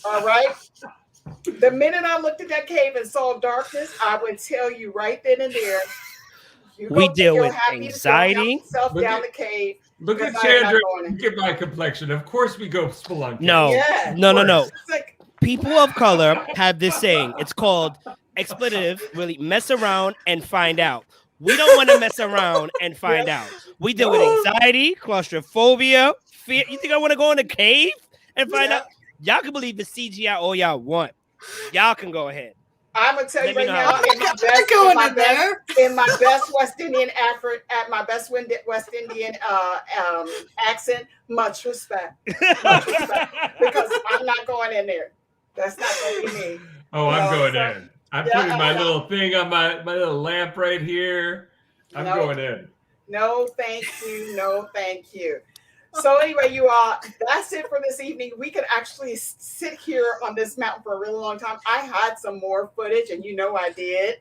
All right? The minute I looked at that cave and saw darkness, I would tell you right then and there. We deal with anxiety. Down the cave. Look at Chandra. Look at my complexion. Of course, we go spelunking. No. People of color have this saying. It's called expletive. Really, mess around and find out. We don't want to mess around and find out. We deal with anxiety, claustrophobia, fear. You think I want to go in a cave and find out? Y'all can believe the CGI all y'all want. Y'all can go ahead. I'm gonna tell you right now, in my best West Indian West Indian accent, much respect, because I'm not going in there. That's not going to be me. Oh, I'm going in. I'm putting my little thing on my little lamp right here. I'm going in. No, thank you. No, thank you. So anyway, you all, that's it for this evening. We could actually sit here on this mountain for a really long time. I had some more footage, and you know I did.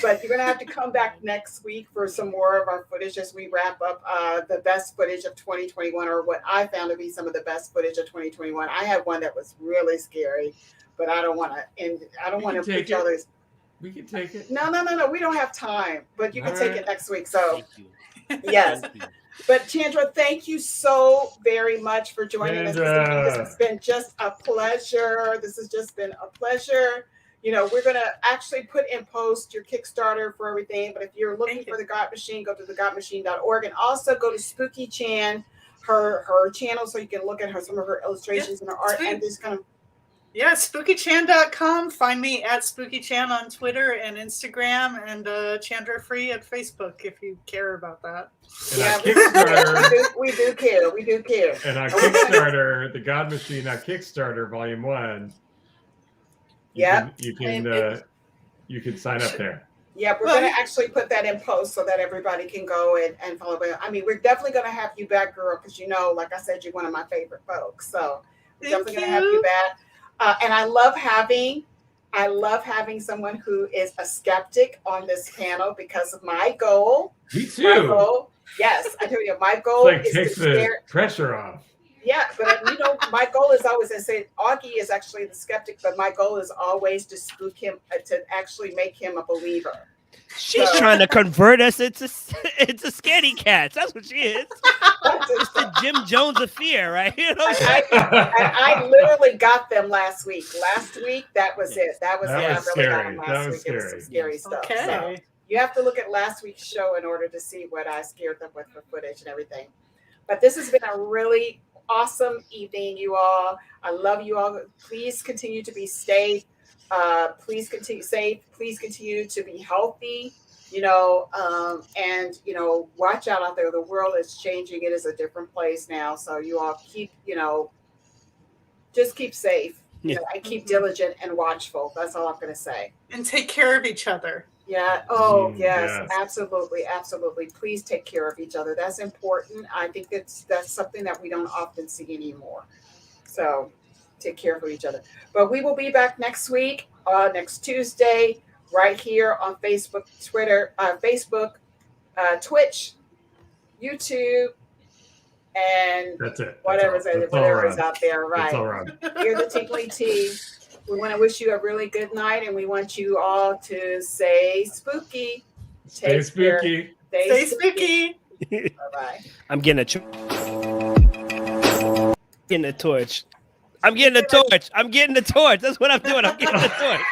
But you're going to have to come back next week for some more of our footage as we wrap up the best footage of 2021, or what I found to be some of the best footage of 2021. I had one that was really scary, but I don't want to end. I don't want to put others. We can take it. No. We don't have time, but you can take it next week. So, yes. But Chandra, thank you so very much for joining us. This has been just a pleasure. This has just been a pleasure. You know, we're going to actually put in post your Kickstarter for everything. But if you're looking for the God Machine, go to thegodmachine.org, and also go to Spooky Chan, her channel, so you can look at some of her illustrations and her art, and just kind of. Yeah, spookychan.com. Find me at spookychan on Twitter and Instagram, and Chandra Free at Facebook if you care about that. And we do care. We do care. And our Kickstarter, the God Machine, Kickstarter Volume 1. You can sign up there. Yeah, we're going to actually put that in post so that everybody can go and follow it. I mean, we're definitely going to have you back, girl, because you know, like I said, you're one of my favorite folks. So we're definitely going to have you back. And I love having someone who is a skeptic on this panel because of my goal. Me too. Yes, I tell you, my goal is takes to the pressure off. Yeah, but you know, my goal is always, I say, Augie is actually the skeptic, but my goal is always to spook him, to actually make him a believer. She's trying to convert us into scaredy cats. That's what she is. It's the Jim Jones of fear, right? You know? I literally got them last week. Last week, that was it. That was scary. Got them last week. Scary. It was some scary stuff. Okay. So you have to look at last week's show in order to see what I scared them with for footage and everything. But this has been a really awesome evening, you all. I love you all. Please continue to be safe. Please continue safe. Please continue to be healthy. You know, and you know, watch out there. The world is changing. It is a different place now. So you all keep, you know, just keep safe. Yeah. You know, and keep diligent and watchful. That's all I'm going to say. And take care of each other. Yeah. Oh, yes. Absolutely. Absolutely. Please take care of each other. That's important. I think that's something that we don't often see anymore. So take care of each other. But we will be back next week, next Tuesday, right here on Facebook, Twitter, Twitch, YouTube, and that's it. Whatever's out there. Right. You're the Tingling Tea. We want to wish you a really good night, and we want you all to stay spooky. Stay spooky. Stay spooky. Bye-bye. I'm getting a torch. I'm getting a torch. That's what I'm doing. I'm getting a torch.